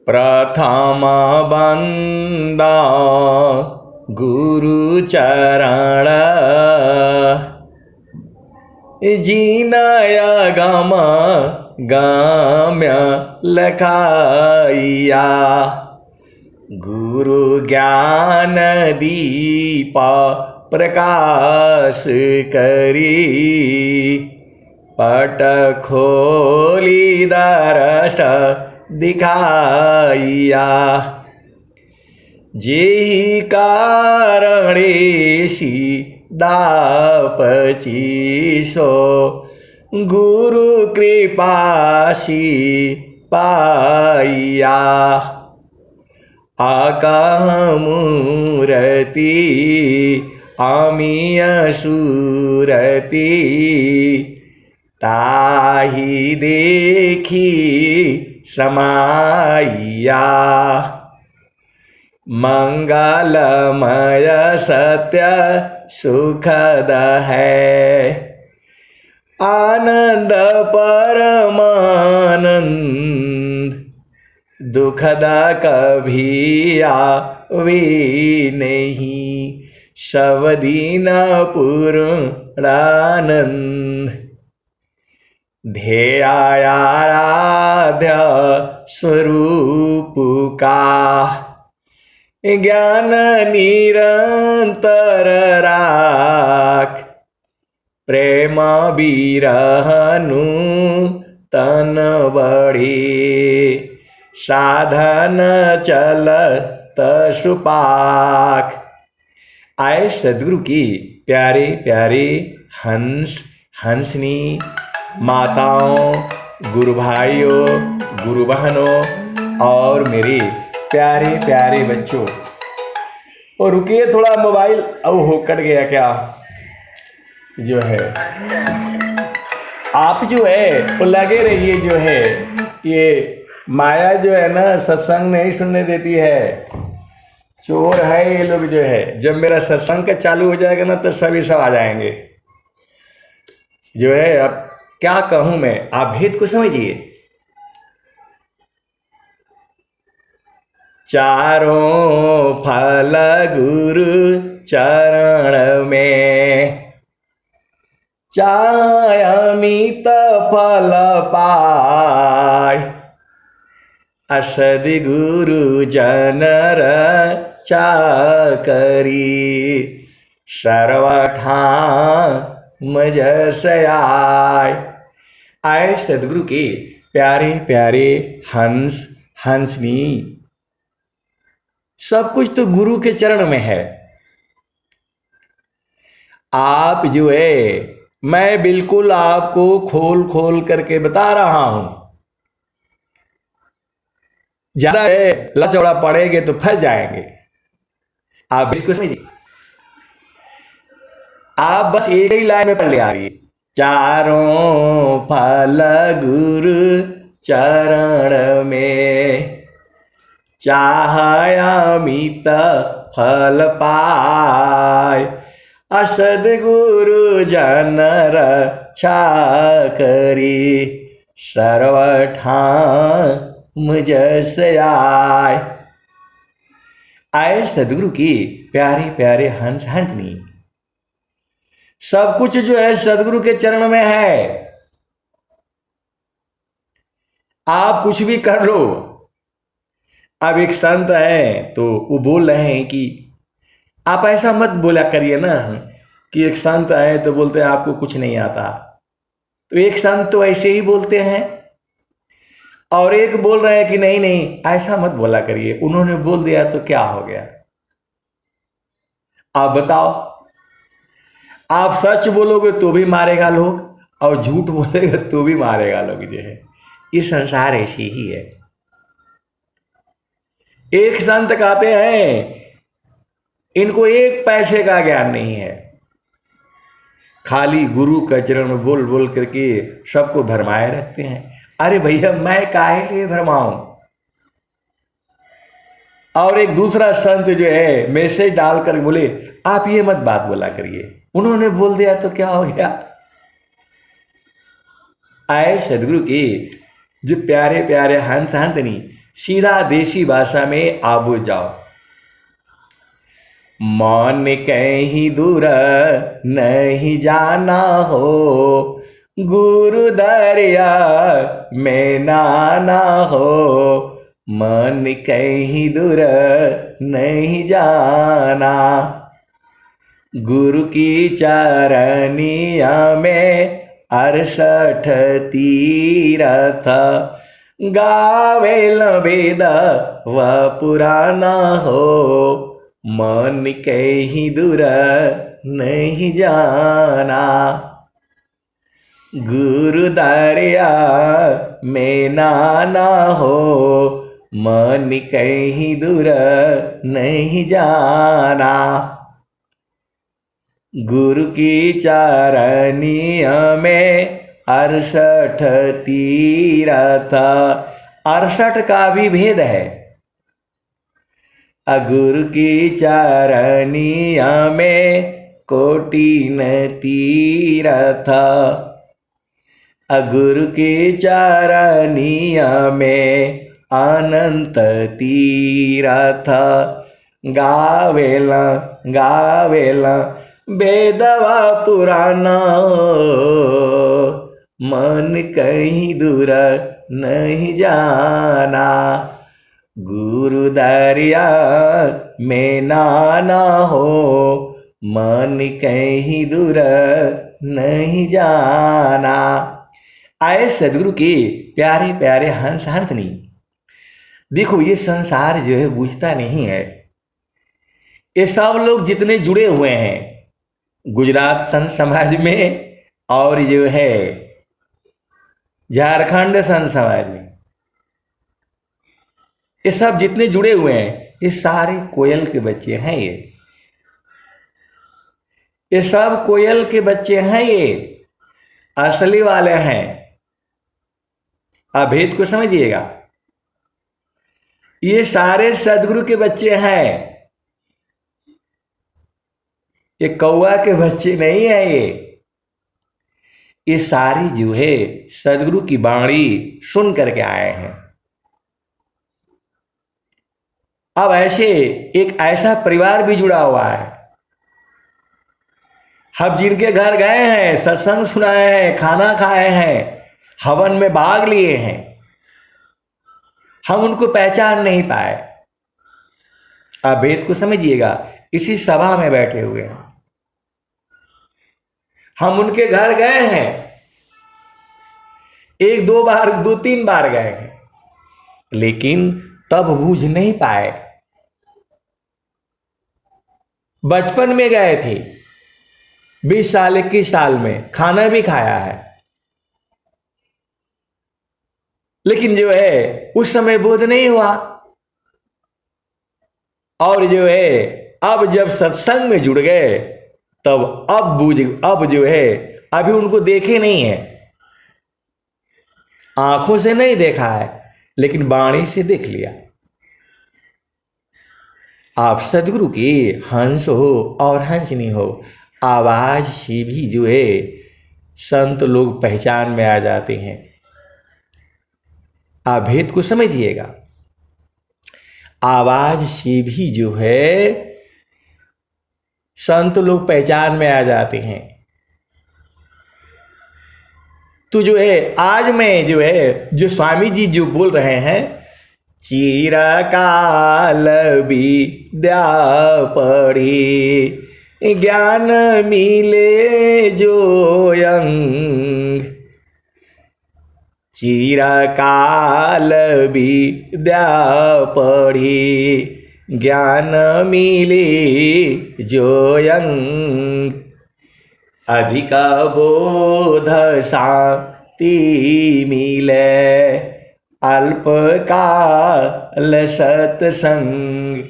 प्रथम बंदा गुरु चरण, जिनय गम गम्य लखाइया। गुरु ज्ञान दीप प्रकाश करी, पट खोली दरस दिखाइया। जेहि कारणेशी दापचीसो, गुरु कृपासी पाइया। आकामूरति अमीय सुरति, ताहि देखी समाइया। मंगलमय सत्य सुखद है, आनंद परमानंद। दुखद कभी आवे नहीं, सब दिन पूर्णानंद। ध्येयाराध्य स्वरूप का, ज्ञान निरंतर राख। प्रेम बिरहनु तन बढ़े, साधन चलत सुपाख। आए सदगुरु की प्यारे प्यारे हंस हंसनी माताओं, गुरु भाइयों, गुरु बहनों और मेरे प्यारे प्यारे बच्चों। और रुकिए थोड़ा, मोबाइल अब हो कट गया क्या जो है। आप जो है वो लगे रहिए, जो है ये माया जो है ना सत्संग नहीं सुनने देती है। चोर है ये लोग जो है। जब मेरा सत्संग का चालू हो जाएगा ना तो सभी सब आ जाएंगे जो है। अब क्या कहूं मैं, आप भेद को समझिए। चारों फल गुरु चरण में, चायमित फल पाय। असद गुरु जनर चाकरी, सर्वठाम जस आय। आए सदगुरु के प्यारे प्यारे हंस हंसनी। सब कुछ तो गुरु के चरण में है। आप जो है, मैं बिल्कुल आपको खोल खोल करके बता रहा हूं। ज्यादा है लचौड़ा पड़ेंगे तो फंस जाएंगे। आप बिल्कुल समझिए। आप बस एक ही लाइन में पढ़ ले आ रही है। चारों फल गुरु चरण में, चाहमित फल पाय। असद गुरु जनर चाकरी, सर्वठाम जस आय। आए सदगुरु की प्यारे प्यारे हंस हंसनी। सब कुछ जो है सदगुरु के चरण में है। आप कुछ भी कर लो। अब एक संत है तो वो बोल रहे हैं कि आप ऐसा मत बोला करिए ना कि एक संत है तो बोलते हैं आपको कुछ नहीं आता। तो एक संत तो ऐसे ही बोलते हैं और एक बोल रहे हैं कि नहीं नहीं ऐसा मत बोला करिए। उन्होंने बोल दिया तो क्या हो गया। आप बताओ, आप सच बोलोगे तो भी मारेगा लोग और झूठ बोलेगा तो भी मारेगा लोग जो है। ये संसार ऐसी ही है। एक संत कहते हैं इनको एक पैसे का ज्ञान नहीं है, खाली गुरु का चरण में बोल बोल करके सबको भरमाए रखते हैं। अरे भैया मैं काहे लिए भरमाऊं। और एक दूसरा संत जो है मैसेज डालकर बोले आप ये मत बात बोला करिए, उन्होंने बोल दिया तो क्या हो गया। आए सदगुरु के जो प्यारे प्यारे हंस हंसनी, सीधा देसी भाषा में आप बुझ जाओ। मन कहीं दूर नहीं जाना हो, गुरु दरिया में नाना हो। मन कहीं दूर नहीं जाना, गुरु की चरनिया में 68 तीरथ। गावेल वेद व पुराना हो, मन कहीं दूर नहीं जाना। गुरु दरिया में नाना हो, मन कहीं दूर नहीं जाना। गुरु की चरनिया में 68 तीरथ। 68 का भी भेद है। गुरु की चरनिया में कोटिन तीरथ। गुरु की चरनिया में अनंत तीरथ। गावेला गावेला वेदवा पुराना, मन कहीं दूर नहीं जाना। गुरु दरिया में नाना हो, मन कहीं दूर नहीं जाना। आए सदगुरु के प्यारे प्यारे हंस हंसनी। देखो ये संसार जो है बूझता नहीं है। ये सब लोग जितने जुड़े हुए हैं गुजरात संत समाज में और जो है झारखंड संत समाज में, ये सब जितने जुड़े हुए हैं ये सारे कोयल के बच्चे हैं। ये सब कोयल के बच्चे हैं। ये असली वाले हैं। आप भेद को समझिएगा। ये सारे सदगुरु के बच्चे हैं। ये कौवा के बच्चे नहीं है। ये सारी जो है सदगुरु की बाणी सुन करके आए हैं। अब ऐसे एक ऐसा परिवार भी जुड़ा हुआ है। हम जिनके घर गए हैं, सत्संग सुनाए हैं, खाना खाए हैं, हवन में भाग लिए हैं, हम उनको पहचान नहीं पाए। आप भेद को समझिएगा। इसी सभा में बैठे हुए हैं। हम उनके घर गए हैं, 1 2 बार 2 3 बार गए हैं, लेकिन तब बूझ नहीं पाए। बचपन में गए थे, 20 साल 21 साल में खाना भी खाया है, लेकिन जो है उस समय बोध नहीं हुआ। और जो है अब जब सत्संग में जुड़ गए तब अब जो है अभी उनको देखे नहीं है, आंखों से नहीं देखा है, लेकिन वाणी से देख लिया। आप सदगुरु के हंस हो और हंसनी हो, आवाज से भी जो है संत लोग पहचान में आ जाते हैं। आप भेद को समझिएगा। आवाज से भी जो है संत लोग पहचान में आ जाते हैं। तो जो है आज मैं जो है जो स्वामी जी जो बोल रहे हैं, चिरकाल विद्या पढ़ी ज्ञान मिले जो अंग, चिरकाल विद्या पढ़ी ज्ञान मिले जो अंग, अधिक बोध शांति मिले अल्प काल सत्संग।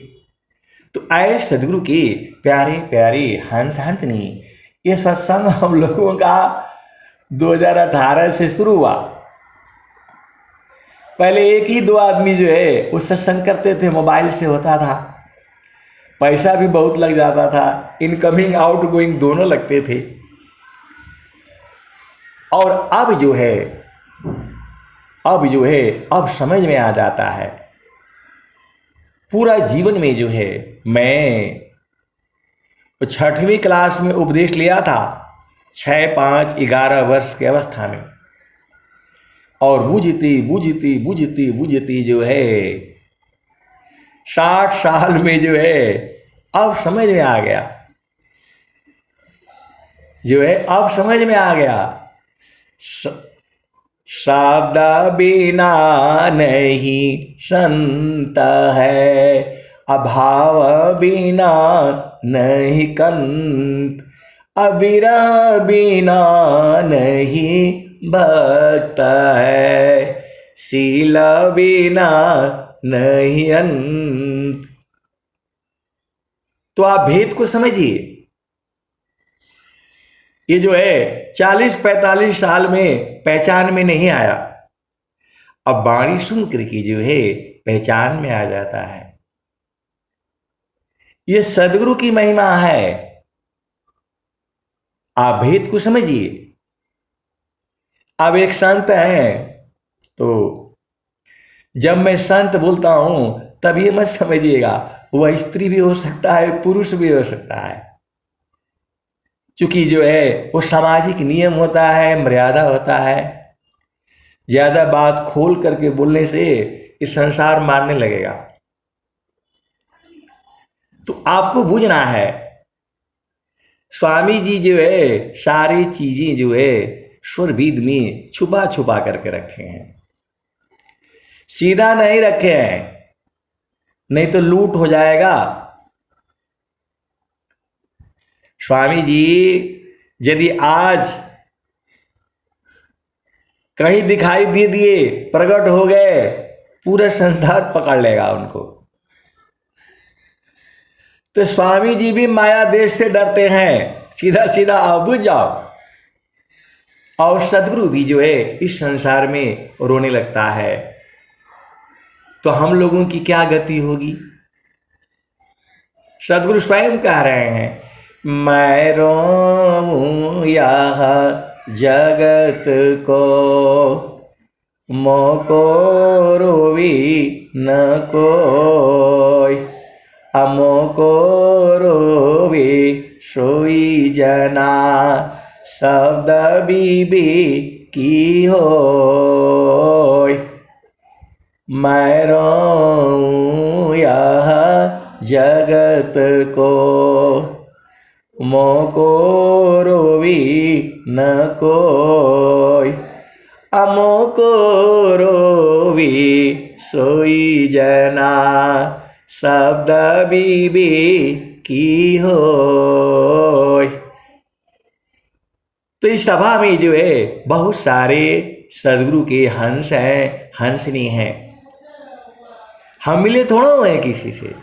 तो आए सदगुरु की प्यारे प्यारे हंस हंसनी। ये सत्संग हम लोगों का 2018 से शुरू हुआ। पहले 1 ही 2 आदमी जो है वो सत्संग करते थे, मोबाइल से होता था, पैसा भी बहुत लग जाता था, इनकमिंग आउट गोइंग दोनों लगते थे। और अब जो है अब समझ में आ जाता है पूरा जीवन में जो है मैं 6वीं क्लास में उपदेश लिया था 6, 5, 11 वर्ष की अवस्था में, और बूझती बूझती बूझती बूझती जो है 60 साल में जो है अब समझ में आ गया, जो है अब समझ में आ गया। शब्द बिना नहीं संत है, अभाव बिना नहीं कंत, अविरह बिना नहीं भक्त है, शील बिना नहीं अंत। तो आप भेद को समझिए। ये जो है 40-45 साल में पहचान में नहीं आया, अब वाणी सुन करके जो है पहचान में आ जाता है। ये सदगुरु की महिमा है। आप भेद को समझिए। अब एक संत है, तो जब मैं संत बोलता हूं तब ये मत समझिएगा वह स्त्री भी हो सकता है, पुरुष भी हो सकता है, क्योंकि जो है वो सामाजिक नियम होता है, मर्यादा होता है। ज्यादा बात खोल करके बोलने से इस संसार मारने लगेगा। तो आपको बूझना है, स्वामी जी जो है सारी चीजें जो है स्वरवेद में छुपा छुपा करके रखे हैं, सीधा नहीं रखे हैं, नहीं तो लूट हो जाएगा। स्वामी जी यदि आज कहीं दिखाई दे दिए, प्रकट हो गए, पूरा संसार पकड़ लेगा उनको। तो स्वामी जी भी माया देश से डरते हैं, सीधा सीधा आओ बुझ जाओ। और सदगुरु भी जो है इस संसार में रोने लगता है, तो हम लोगों की क्या गति होगी। सदगुरु स्वयं कह रहे हैं, मैं रोऊं यह जगत को, मोको रोवी न कोई, अमोको रोवी सोई जना, शब्द बीबी की होय। मैं रोऊं यह जगत को, मोको रोवी न कोई, अमोको रोवी सोई जना, शब्द बीबी की होय। तो इस सभा में जो है बहुत सारे सदगुरु के हंस हैं, हंसनी हैं। हम मिले थोड़ा हैं किसी से,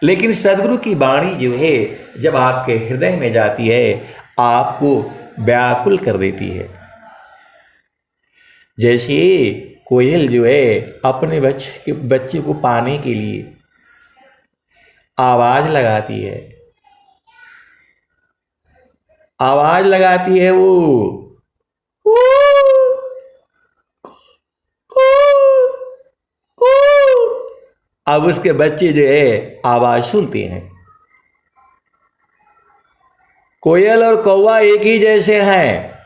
लेकिन सदगुरु की वाणी जो है जब आपके हृदय में जाती है आपको व्याकुल कर देती है। जैसे कोयल जो है अपने बच्चे को पाने के लिए आवाज लगाती है, आवाज लगाती है वो, अब उसके बच्चे जो है आवाज सुनते हैं। कोयल और कौवा एक ही जैसे हैं।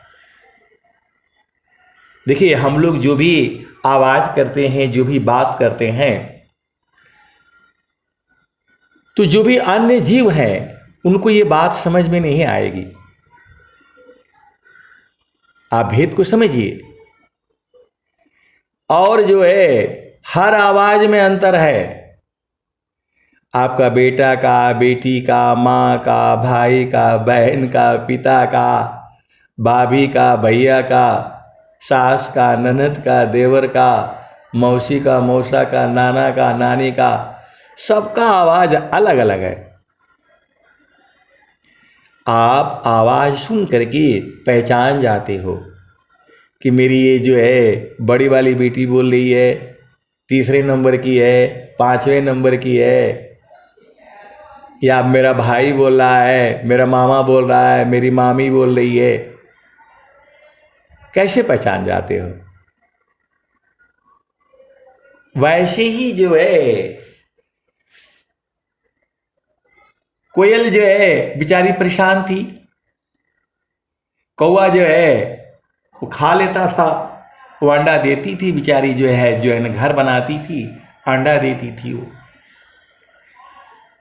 देखिए हम लोग जो भी आवाज करते हैं, जो भी बात करते हैं, तो जो भी अन्य जीव हैं उनको ये बात समझ में नहीं आएगी। आप भेद को समझिए। और जो है हर आवाज में अंतर है। आपका बेटा का, बेटी का, माँ का, भाई का, बहन का, पिता का, भाभी का, भैया का, सास का, ननद का, देवर का, मौसी का, मौसा का, नाना का, नानी का, सबका आवाज अलग अलग है। आप आवाज सुन करके पहचान जाते हो कि मेरी ये जो है बड़ी वाली बेटी बोल रही है, 3रे नंबर की है, 5वें नंबर की है, या मेरा भाई बोल रहा है, मेरा मामा बोल रहा है, मेरी मामी बोल रही है। कैसे पहचान जाते हो। वैसे ही जो है कोयल जो है बेचारी परेशान थी। कौवा जो है वो खा लेता था, वो अंडा देती थी बेचारी, जो है ना घर बनाती थी, अंडा देती थी वो।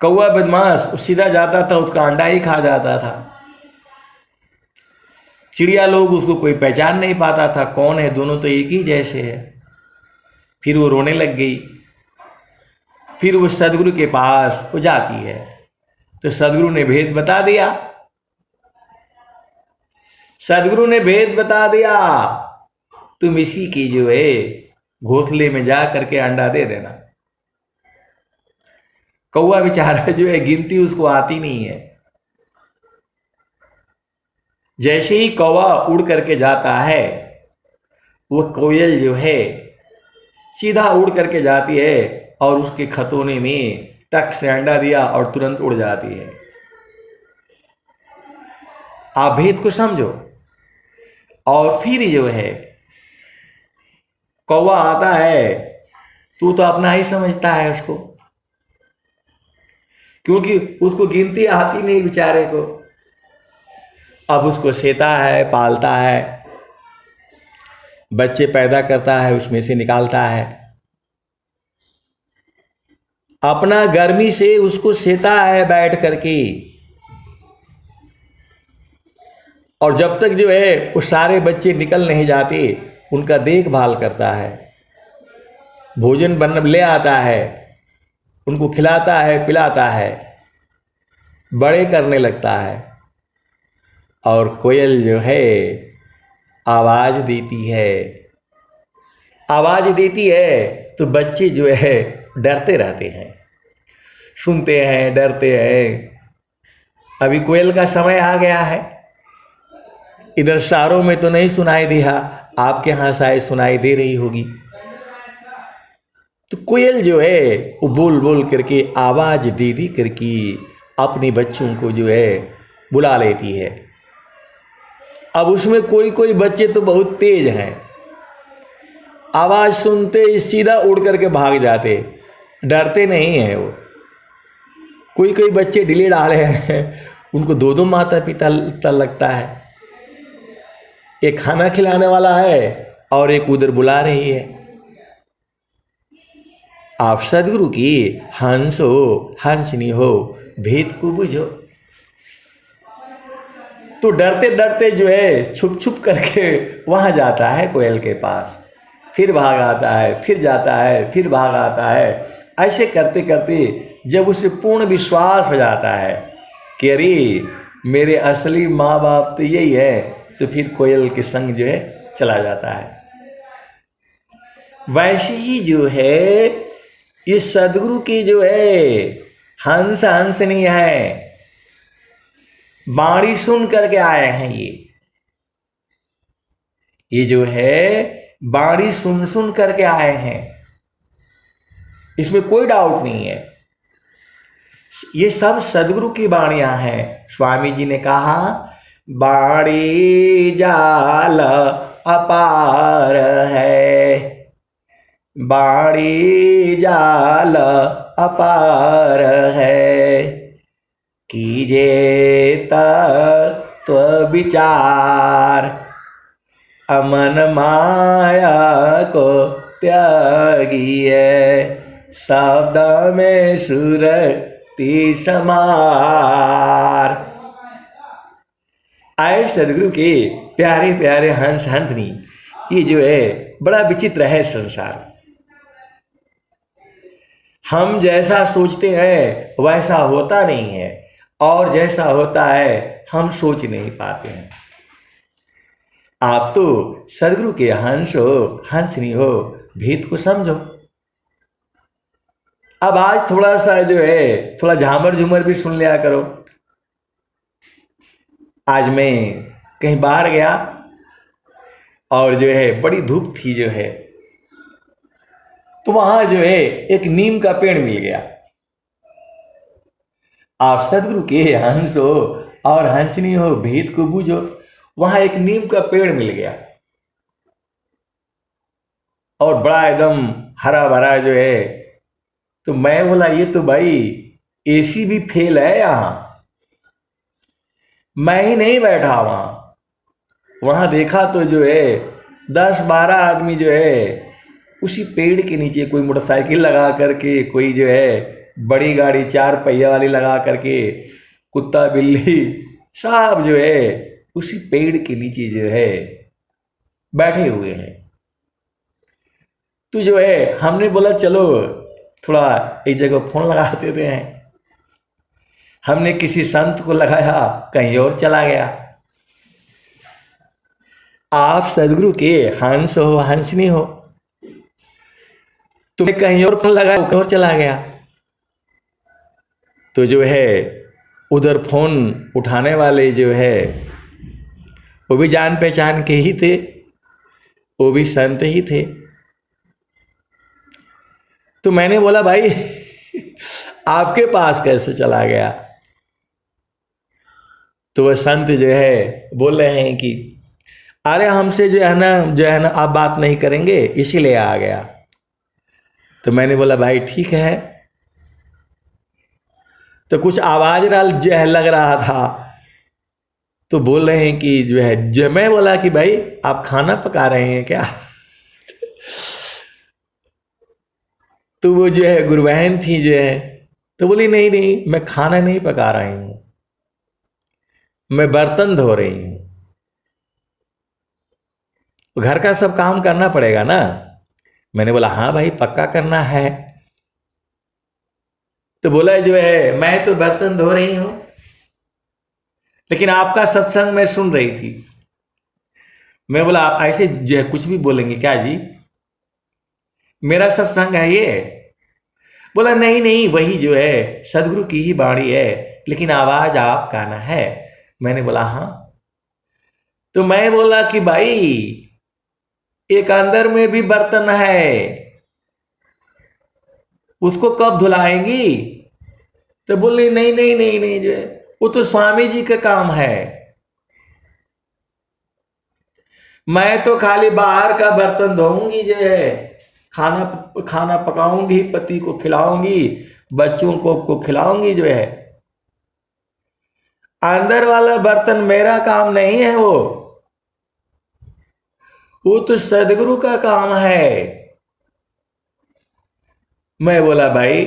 कौवा बदमाश, वो सीधा जाता था, उसका अंडा ही खा जाता था। चिड़िया लोग उसको कोई पहचान नहीं पाता था, कौन है, दोनों तो एक ही जैसे है। फिर वो रोने लग गई। फिर वो सदगुरु के पास वो जाती है, तो सदगुरु ने भेद बता दिया। सदगुरु ने भेद बता दिया, तुम इसी की जो है घोंसले में जा करके अंडा दे देना। कौवा बेचारा जो है गिनती उसको आती नहीं है। जैसे ही कौवा उड़ करके जाता है, वो कोयल जो है सीधा उड़ करके जाती है और उसके खतौने में टक से अंडा दिया और तुरंत उड़ जाती है। आप भेद को समझो। और फिर जो है कौवा आता है, तू तो अपना ही समझता है उसको, क्योंकि उसको गिनती आती नहीं बेचारे को। अब उसको सेता है, पालता है, बच्चे पैदा करता है, उसमें से निकालता है, अपना गर्मी से उसको सेता है बैठ करके। और जब तक जो है वो सारे बच्चे निकल नहीं जाते, उनका देखभाल करता है, भोजन बन ले आता है, उनको खिलाता है, पिलाता है, बड़े करने लगता है। और कोयल जो है आवाज देती है, आवाज देती है तो बच्चे जो है डरते रहते हैं, सुनते हैं, डरते हैं। अभी कोयल का समय आ गया है, इधर शहरों में तो नहीं सुनाई दिया, आपके यहाँ शायद सुनाई दे रही होगी। तो कोयल जो है वो बोल बोल करके, आवाज दे दी करके अपने बच्चों को जो है बुला लेती है। अब उसमें कोई कोई बच्चे तो बहुत तेज हैं, आवाज सुनते ही सीधा उड़ करके भाग जाते, डरते नहीं हैं वो। कोई कोई बच्चे ढीले ढाले हैं, उनको दो दो माता पिता लगता है, एक खाना खिलाने वाला है और एक उधर बुला रही है। आप सदगुरु की हंस हो, हंसनी हो, भेद को बुझो। तो डरते डरते जो है छुप छुप करके वहां जाता है कोयल के पास, फिर भाग आता है, फिर जाता है, फिर भाग आता है। ऐसे करते करते जब उसे पूर्ण विश्वास हो जाता है कि अरे मेरे असली माँ बाप तो यही है, तो फिर कोयल के संग जो है चला जाता है। वैसे ही जो है ये सदगुरु की जो है हंस हंसनी है, बाणी सुन करके आए हैं। ये जो है बाणी सुन सुन करके आए हैं, इसमें कोई डाउट नहीं है। ये सब सदगुरु की बाणियां हैं। स्वामी जी ने कहा बाणी जाल अपार है, बाणी जाल अपार है, कीजे तत्व विचार, अमन माया को त्यागिए, शब्द में सुरति समार। आए सदगुरु के प्यारे प्यारे हंस हंसनी। ये जो है बड़ा विचित्र है संसार। हम जैसा सोचते हैं वैसा होता नहीं है, और जैसा होता है हम सोच नहीं पाते हैं। आप तो सदगुरु के हंस हो, हंसनी हो, भेद को समझो। अब आज थोड़ा सा जो है थोड़ा झामर झूमर भी सुन लिया करो। आज मैं कहीं बाहर गया और जो है बड़ी धूप थी जो है, तो वहां जो है एक नीम का पेड़ मिल गया। आप सदगुरु के हंस हो और हंसनी हो, भेद को बूझो। वहां एक नीम का पेड़ मिल गया और बड़ा एकदम हरा भरा जो है। तो मैं बोला ये तो भाई एसी भी फेल है यहाँ, मैं ही नहीं बैठा वहां देखा तो जो है 10-12 आदमी जो है उसी पेड़ के नीचे, कोई मोटरसाइकिल लगा करके, कोई जो है बड़ी गाड़ी 4 पहिया वाली लगा करके, कुत्ता बिल्ली सब जो है उसी पेड़ के नीचे जो है बैठे हुए हैं। तो जो है हमने बोला चलो थोड़ा एक जगह फोन लगा देते हैं। हमने किसी संत को लगाया, कहीं और चला गया। आप सदगुरु के हंस हो, हंसनी हो, तुम्हें कहीं और फोन लगाया, कहीं और चला गया। तो जो है उधर फोन उठाने वाले जो है वो भी जान पहचान के ही थे, वो भी संत ही थे। तो मैंने बोला भाई आपके पास कैसे चला गया? तो वह संत जो है बोल रहे हैं कि अरे हमसे जो है ना आप बात नहीं करेंगे, इसीलिए आ गया। तो मैंने बोला भाई ठीक है। तो कुछ आवाज जो है लग रहा था, तो बोल रहे हैं कि जो है, जो मैं बोला कि भाई आप खाना पका रहे हैं क्या? तो वो जो है गुरु बहन थी जो है, तो बोली नहीं नहीं मैं खाना नहीं पका रही हूं, मैं बर्तन धो रही हूं। घर का सब काम करना पड़ेगा ना। मैंने बोला हाँ भाई पक्का करना है। तो बोला जो है मैं तो बर्तन धो रही हूं, लेकिन आपका सत्संग मैं सुन रही थी। मैं बोला आप ऐसे जो है कुछ भी बोलेंगे क्या जी? मेरा सत्संग है ये। बोला नहीं नहीं वही जो है सदगुरु की ही बाणी है, लेकिन आवाज आपका ना है। मैंने बोला हाँ। तो मैं बोला कि भाई एक अंदर में भी बर्तन है, उसको कब धुलाएंगी? तो बोले नहीं नहीं नहीं नहीं जो है वो तो स्वामी जी का काम है, मैं तो खाली बाहर का बर्तन धोऊंगी, जो है खाना खाना पकाऊंगी, पति को खिलाऊंगी, बच्चों को खिलाऊंगी। जो है अंदर वाला बर्तन मेरा काम नहीं है, वो तो सदगुरु का काम है। मैं बोला भाई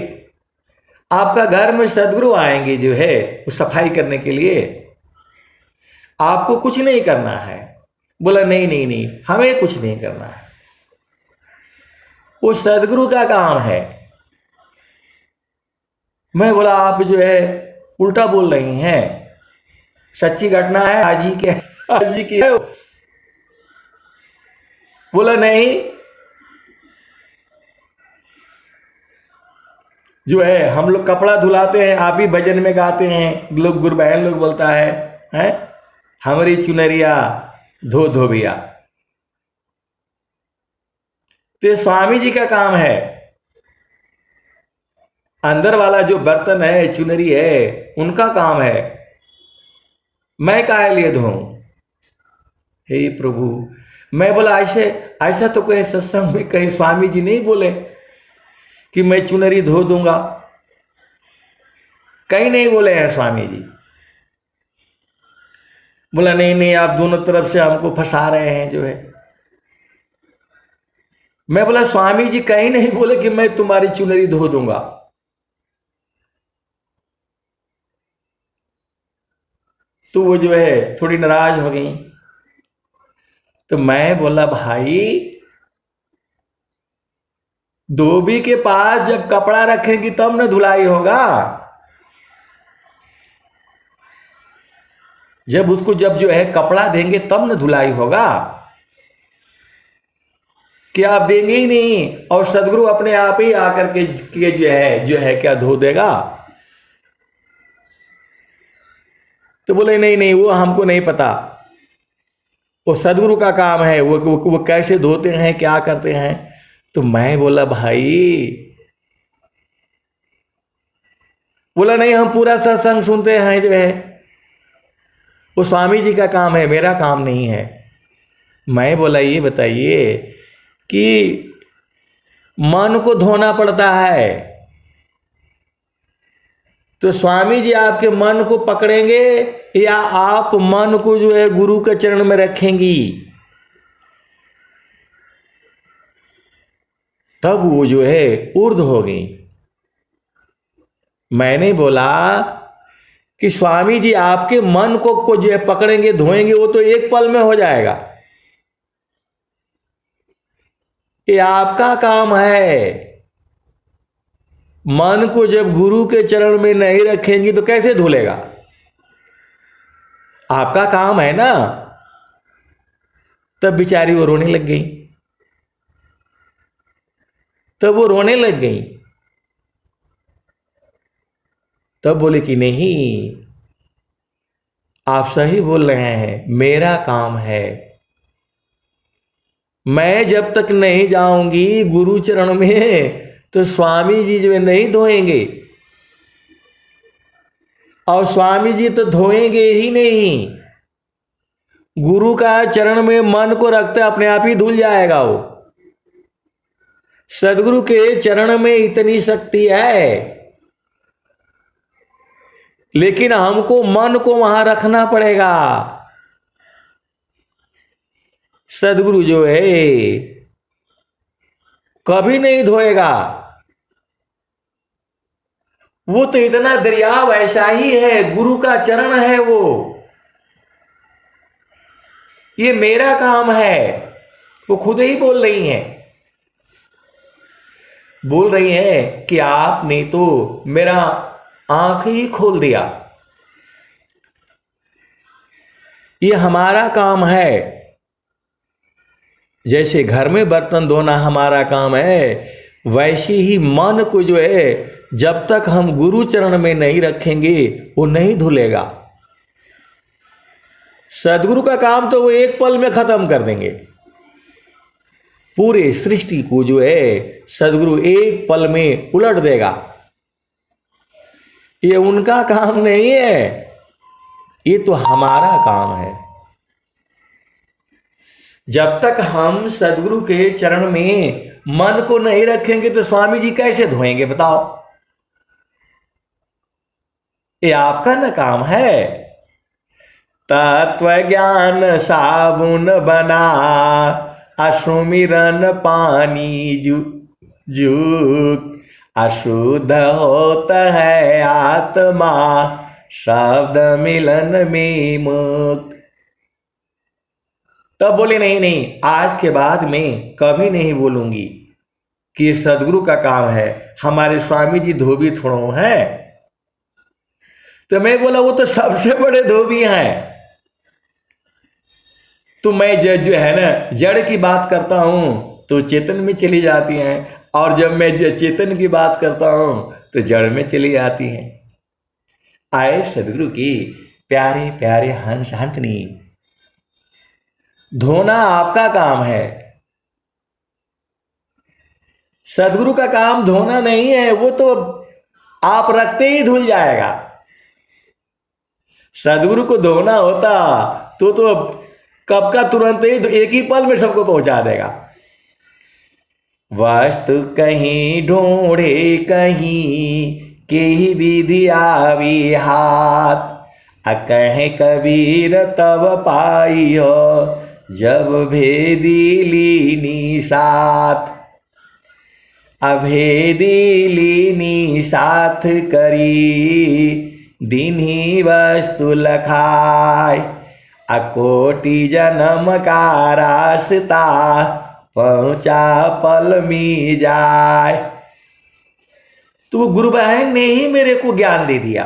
आपका घर में सदगुरु आएंगे जो है वो सफाई करने के लिए, आपको कुछ नहीं करना है। बोला नहीं नहीं नहीं हमें कुछ नहीं करना है, वो सदगुरु का काम है। मैं बोला आप जो है उल्टा बोल रही हैं, सच्ची घटना है आज ही की है। बोला नहीं जो है हम लोग कपड़ा धुलाते हैं, आप ही भजन में गाते हैं, लोग गुरु बहन लोग बोलता है हमारी चुनरिया धो धोबिया। तो स्वामी जी का काम है, अंदर वाला जो बर्तन है चुनरी है उनका काम है, मैं काहे लिए धोऊं? हे प्रभु। मैं बोला ऐसा तो कहीं सत्संग में कहीं स्वामी जी नहीं बोले कि मैं चुनरी धो दूंगा, कहीं नहीं बोले हैं स्वामी जी। बोला नहीं नहीं आप दोनों तरफ से हमको फंसा रहे हैं जो है। मैं बोला स्वामी जी कहीं नहीं बोले कि मैं तुम्हारी चुनरी धो दूंगा। तो वो जो है थोड़ी नाराज हो गई। तो मैं बोला भाई धोबी के पास जब कपड़ा रखेंगी तब न धुलाई होगा, जब उसको जब जो है कपड़ा देंगे तब न धुलाई होगा, कि आप देंगे ही नहीं और सदगुरु अपने आप ही आकर के जो है क्या धो देगा? तो बोले नहीं नहीं वो हमको नहीं पता, वो सदगुरु का काम है, वो कैसे धोते हैं क्या करते हैं। तो मैं बोला भाई, बोला नहीं हम पूरा सत्संग सुनते हैं जो है, वो स्वामी जी का काम है, मेरा काम नहीं है। मैं बोला ये बताइए कि मन को धोना पड़ता है, तो स्वामी जी आपके मन को पकड़ेंगे या आप मन को जो है गुरु के चरण में रखेंगी? तब वो जो है ऊर्ध्व हो गई। मैंने बोला कि स्वामी जी आपके मन को जो है पकड़ेंगे धोएंगे, वो तो एक पल में हो जाएगा। ये आपका काम है। मन को जब गुरु के चरण में नहीं रखेंगी तो कैसे धुलेगा? आपका काम है ना। तब बेचारी वो रोने लग गई। तब वो रोने लग गई। तब बोले कि नहीं, आप सही बोल रहे हैं, मेरा काम है। मैं जब तक नहीं जाऊंगी गुरु चरण में तो स्वामी जी जो है नहीं धोएंगे। और स्वामी जी तो धोएंगे ही नहीं। गुरु का चरण में मन को रखते अपने आप ही धुल जाएगा वो। सदगुरु के चरण में इतनी शक्ति है, लेकिन हमको मन को वहां रखना पड़ेगा। सदगुरु जो है कभी नहीं धोएगा। वो तो इतना दरिया वैसा ही है, गुरु का चरण है वो। ये मेरा काम है। वो खुद ही बोल रही हैं। बोल रही हैं कि आपने तो मेरा आंख ही खोल दिया। ये हमारा काम है। जैसे घर में बर्तन धोना हमारा काम है, वैसे ही मन को जो है जब तक हम गुरु चरण में नहीं रखेंगे वो नहीं धुलेगा। सदगुरु का काम तो वो एक पल में खत्म कर देंगे। पूरे सृष्टि को जो है सदगुरु एक पल में उलट देगा। ये उनका काम नहीं है, ये तो हमारा काम है। जब तक हम सदगुरु के चरण में मन को नहीं रखेंगे तो स्वामी जी कैसे धोएंगे बताओ? ये आपका न काम है। तत्व ज्ञान साबुन बना, असुमिरन पानी जुक, अशुद्ध होता है आत्मा, शब्द मिलन में मुक्त। तब बोले नहीं नहीं, आज के बाद मैं कभी नहीं बोलूंगी कि सदगुरु का काम है, हमारे स्वामी जी धोबी थोड़ो हैं। तो मैं बोला वो तो सबसे बड़े धोबी हैं। तो मैं जो है ना जड़ की बात करता हूं तो चेतन में चली जाती हैं, और जब मैं चेतन की बात करता हूं तो जड़ में चली जाती हैं। आए सदगुरु की प्यारे प्यारे हंस हंसनी, धोना आपका काम है। सदगुरु का काम धोना नहीं है, वो तो आप रखते ही धुल जाएगा। सदगुरु को धोना होता तो कब का तुरंत ही एक ही पल में सबको पहुंचा देगा। वस्तु कहीं ढूंढे कहीं के ही विधि आवी हाथ, कहे कबीर तब पाई हो जब भेदी लीनी साथ। अभेदी लीनी साथ करी, दिन्ही वस्तु लखाय, अकोटि जन्म का रास्ता, पहुंचा पल में जाए। तो वो गुरु बहन ने ही मेरे को ज्ञान दे दिया।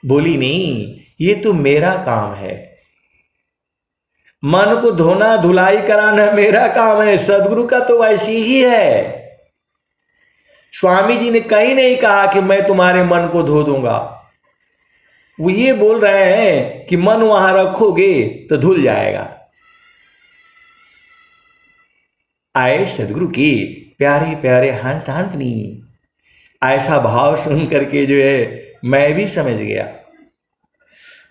बोली नहीं, ये तो मेरा काम है। मन को धोना धुलाई कराना मेरा काम है, सदगुरु का तो वैसी ही है। स्वामी जी ने कहीं नहीं कहा कि मैं तुम्हारे मन को धो दूंगा। वो ये बोल रहे हैं कि मन वहां रखोगे तो धुल जाएगा। आए सदगुरु की प्यारे प्यारे हंस हंसनी, ऐसा भाव सुन करके जो है मैं भी समझ गया।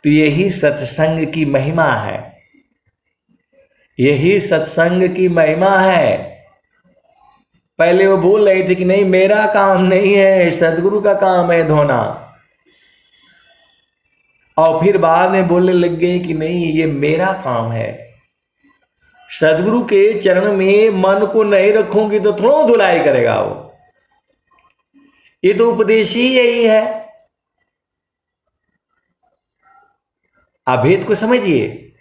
तो यही सत्संग की महिमा है, यही सत्संग की महिमा है। पहले वो बोल रहे थे कि नहीं मेरा काम नहीं है, सदगुरु का काम है धोना, और फिर बाद में बोलने लग गए कि नहीं ये मेरा काम है। सदगुरु के चरण में मन को नहीं रखूंगी तो थोड़ा धुलाई करेगा वो। ये तो उपदेश ही यही है। आप भेद को समझिए।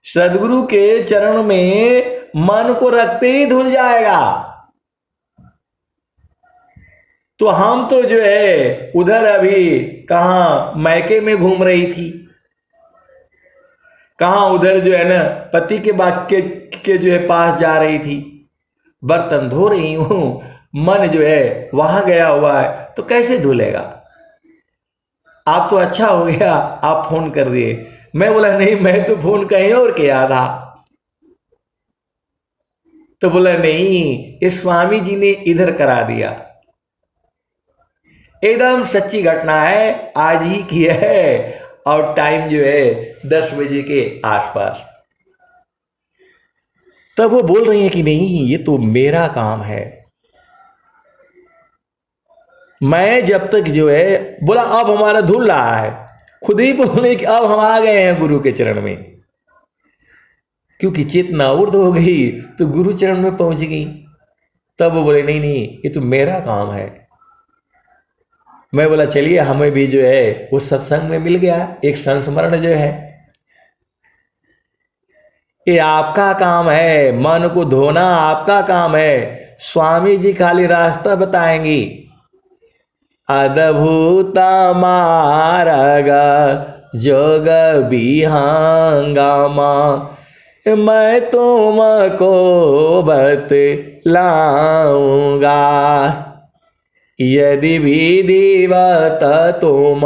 सदगुरु के चरण में मन को रखते ही धुल जाएगा। तो हम तो जो है उधर अभी कहां मैके में घूम रही थी, कहां उधर जो है ना पति के बात के जो है पास जा रही थी, बर्तन धो रही हूं, मन जो है वहां गया हुआ है, तो कैसे धुलेगा। आप तो अच्छा हो गया आप फोन कर दिए। मैं बोला नहीं मैं तो फोन कहीं और किया था। तो बोला नहीं ये स्वामी जी ने इधर करा दिया। एकदम सच्ची घटना है, आज ही की है, और टाइम जो है 10 बजे के आसपास। तब वो बोल रही है कि नहीं ये तो मेरा काम है। मैं जब तक जो है बोला अब हमारा धुल रहा है, खुद ही बोलने कि अब हम आ गए हैं गुरु के चरण में, क्योंकि चेतना ऊर्ध हो गई तो गुरु चरण में पहुंच गई। तब वो बोले नहीं नहीं ये तो मेरा काम है। मैं बोला चलिए हमें भी जो है उस सत्संग में मिल गया एक संस्मरण जो है। ये आपका काम है, मन को धोना आपका काम है, स्वामी जी खाली रास्ता बताएंगी। अद्भुत मार्ग जोग विहंगमा मैं तुमको बतलाऊंगा। यदि विधिवत तुम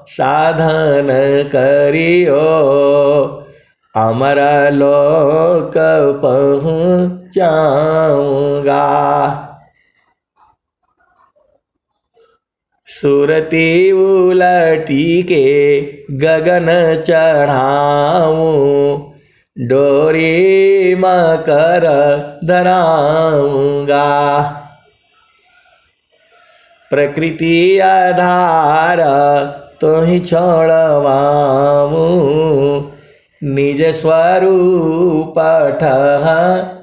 साधन करियो अमर लोक पहुँचाऊंगा। सुरती उलटी के गगन चढ़ाऊं डोरी मकर धराऊंगा। प्रकृति आधार तो ही छोड़वाऊं निज स्वरूप ठहराऊंगा।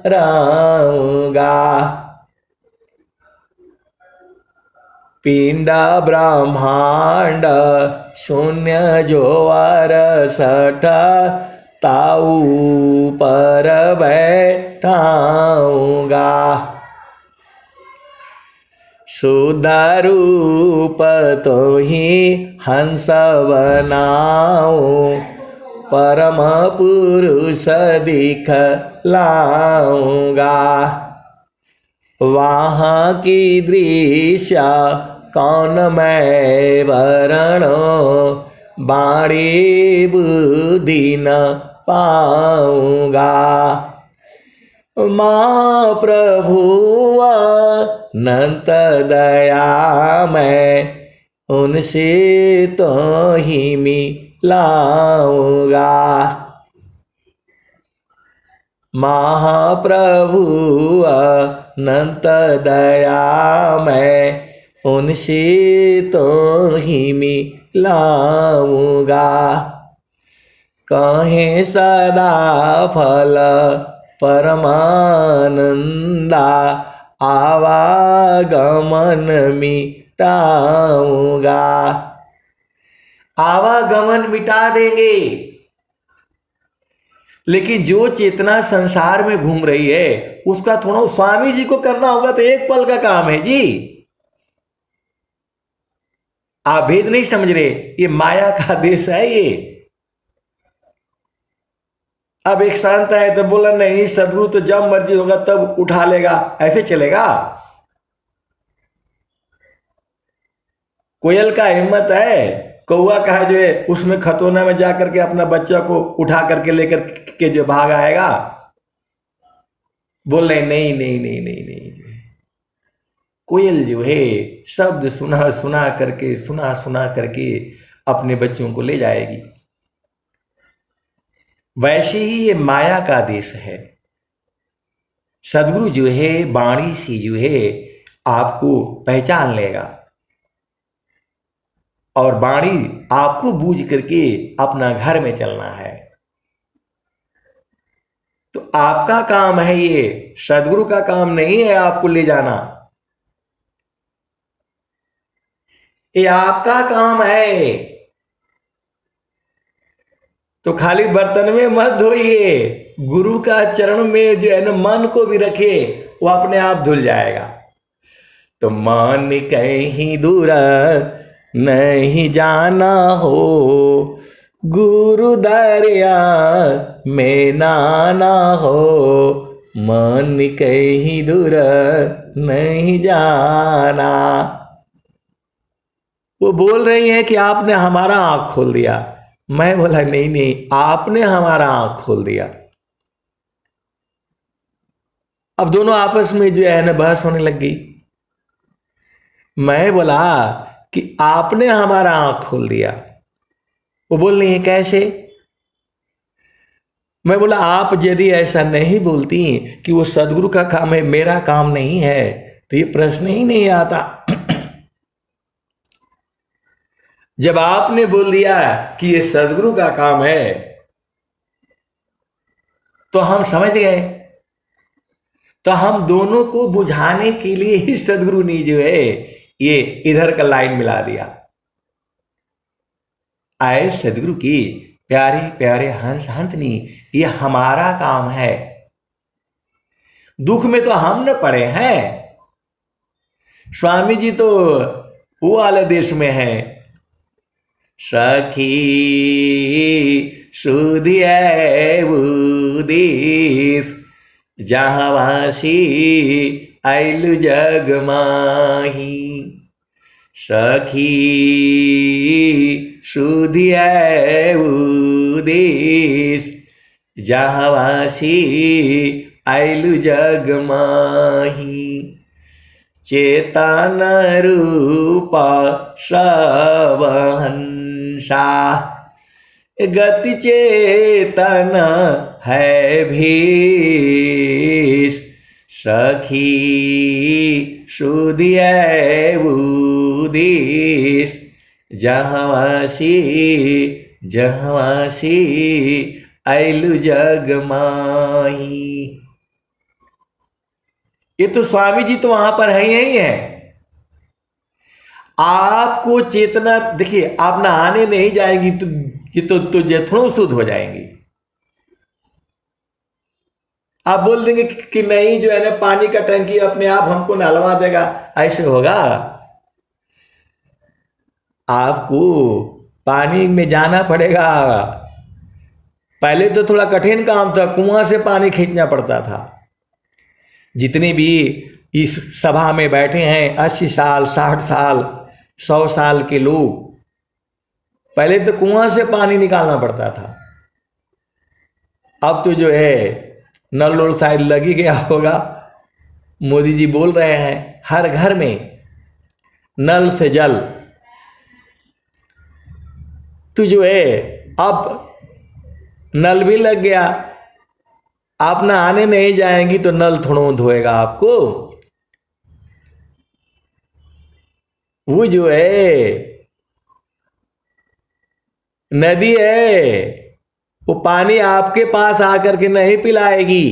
पिंड ब्रह्मांड शून्य जो अरसठ ताऊ पर बैठाऊंगा। शुद्ध रूप तो ही हंस बनाऊं परम पुरुष दिखलाऊंगा। वहाँ की दृश्य कौन मैं वरणो बाणी बुद्धि न पाऊंगा। माँ प्रभु अनंत दया मैं उनसे तो ही मिलाऊंगा। महाप्रभु अनंत दया मैं उनसे तो ही मिलाऊंगा। कहें सदा फल परमानंदा आवागमन मिटाऊंगा। आवागमन मिटा देंगे, लेकिन जो चेतना संसार में घूम रही है उसका थोड़ा स्वामी जी को करना होगा, तो एक पल का काम है जी। आप भेद नहीं समझ रहे, ये माया का देश है ये। अब एक शांत है तो बोला नहीं सदगुरु तो जब मर्जी होगा तब उठा लेगा, ऐसे चलेगा? कोयल का हिम्मत है, कौआ का जो है उसमें खतौना में जाकर के अपना बच्चा को उठा करके लेकर के जो भाग आएगा। बोल रहे नहीं नहीं नहीं नहीं नहीं, जो है कोयल जो है शब्द सुना सुना करके अपने बच्चों को ले जाएगी। वैसे ही ये माया का देश है। सदगुरु जो है वाणी से जो है आपको पहचान लेगा और वाणी आपको बूझ करके अपना घर में चलना है। तो आपका काम है ये, सदगुरु का काम नहीं है आपको ले जाना, ये आपका काम है। तो खाली बर्तन में मत धोइए, गुरु का चरण में जो है ना मन को भी रखे, वो अपने आप धुल जाएगा। तो मन कहीं दूर नहीं जाना हो, गुरु दरिया में नाना हो, मन कहीं दूर नहीं जाना। वो बोल रही है कि आपने हमारा आंख खोल दिया। मैं बोला नहीं नहीं, आपने हमारा आंख खोल दिया। अब दोनों आपस में जो है ना बहस होने लग गई। मैं बोला कि आपने हमारा आंख खोल दिया। वो बोल रही है कैसे? मैं बोला आप यदि ऐसा नहीं बोलती कि वो सदगुरु का काम है, मेरा काम नहीं है, तो ये प्रश्न ही नहीं आता। जब आपने बोल दिया कि ये सदगुरु का काम है तो हम समझ गए। तो हम दोनों को बुझाने के लिए ही सदगुरु ने जो है ये इधर का लाइन मिला दिया। आए सदगुरु की प्यारे प्यारे हंस हंसनी, ये हमारा काम है। दुख में तो हम न पड़े हैं, स्वामी जी तो वो वाले देश में है। सखी सुधिए वो देश, जहावासी आइलु जग माही। सखी सुधिए वो देश, जहावासी आइलु जग माही। चेतन रूपा सबहंसा, गति चेतन है भीष। सखी सुधिए उदेश, जहावासी जहावासी आइलु जग माही। ये तो स्वामी जी तो वहां पर है ही है। आपको चेतना देखिए, आप नहाने नहीं जाएंगी तो ये तो जथनों शुद्ध हो जाएंगी। आप बोल देंगे कि नहीं जो है ना पानी का टंकी अपने आप हमको नहलवा देगा, ऐसे होगा? आपको पानी में जाना पड़ेगा। पहले तो थोड़ा कठिन काम था, कुआं से पानी खींचना पड़ता था। जितने भी इस सभा में बैठे हैं 80 साल 60 साल 100 साल के लोग, पहले तो कुआं से पानी निकालना पड़ता था। अब तो जो है नल उल शायद लग ही गया होगा। मोदी जी बोल रहे हैं हर घर में नल से जल। तो जो है अब नल भी लग गया, आप नहाने नहीं जाएंगी तो नल थोड़ा धोएगा आपको। वो जो है नदी है, वो पानी आपके पास आकर के नहीं पिलाएगी,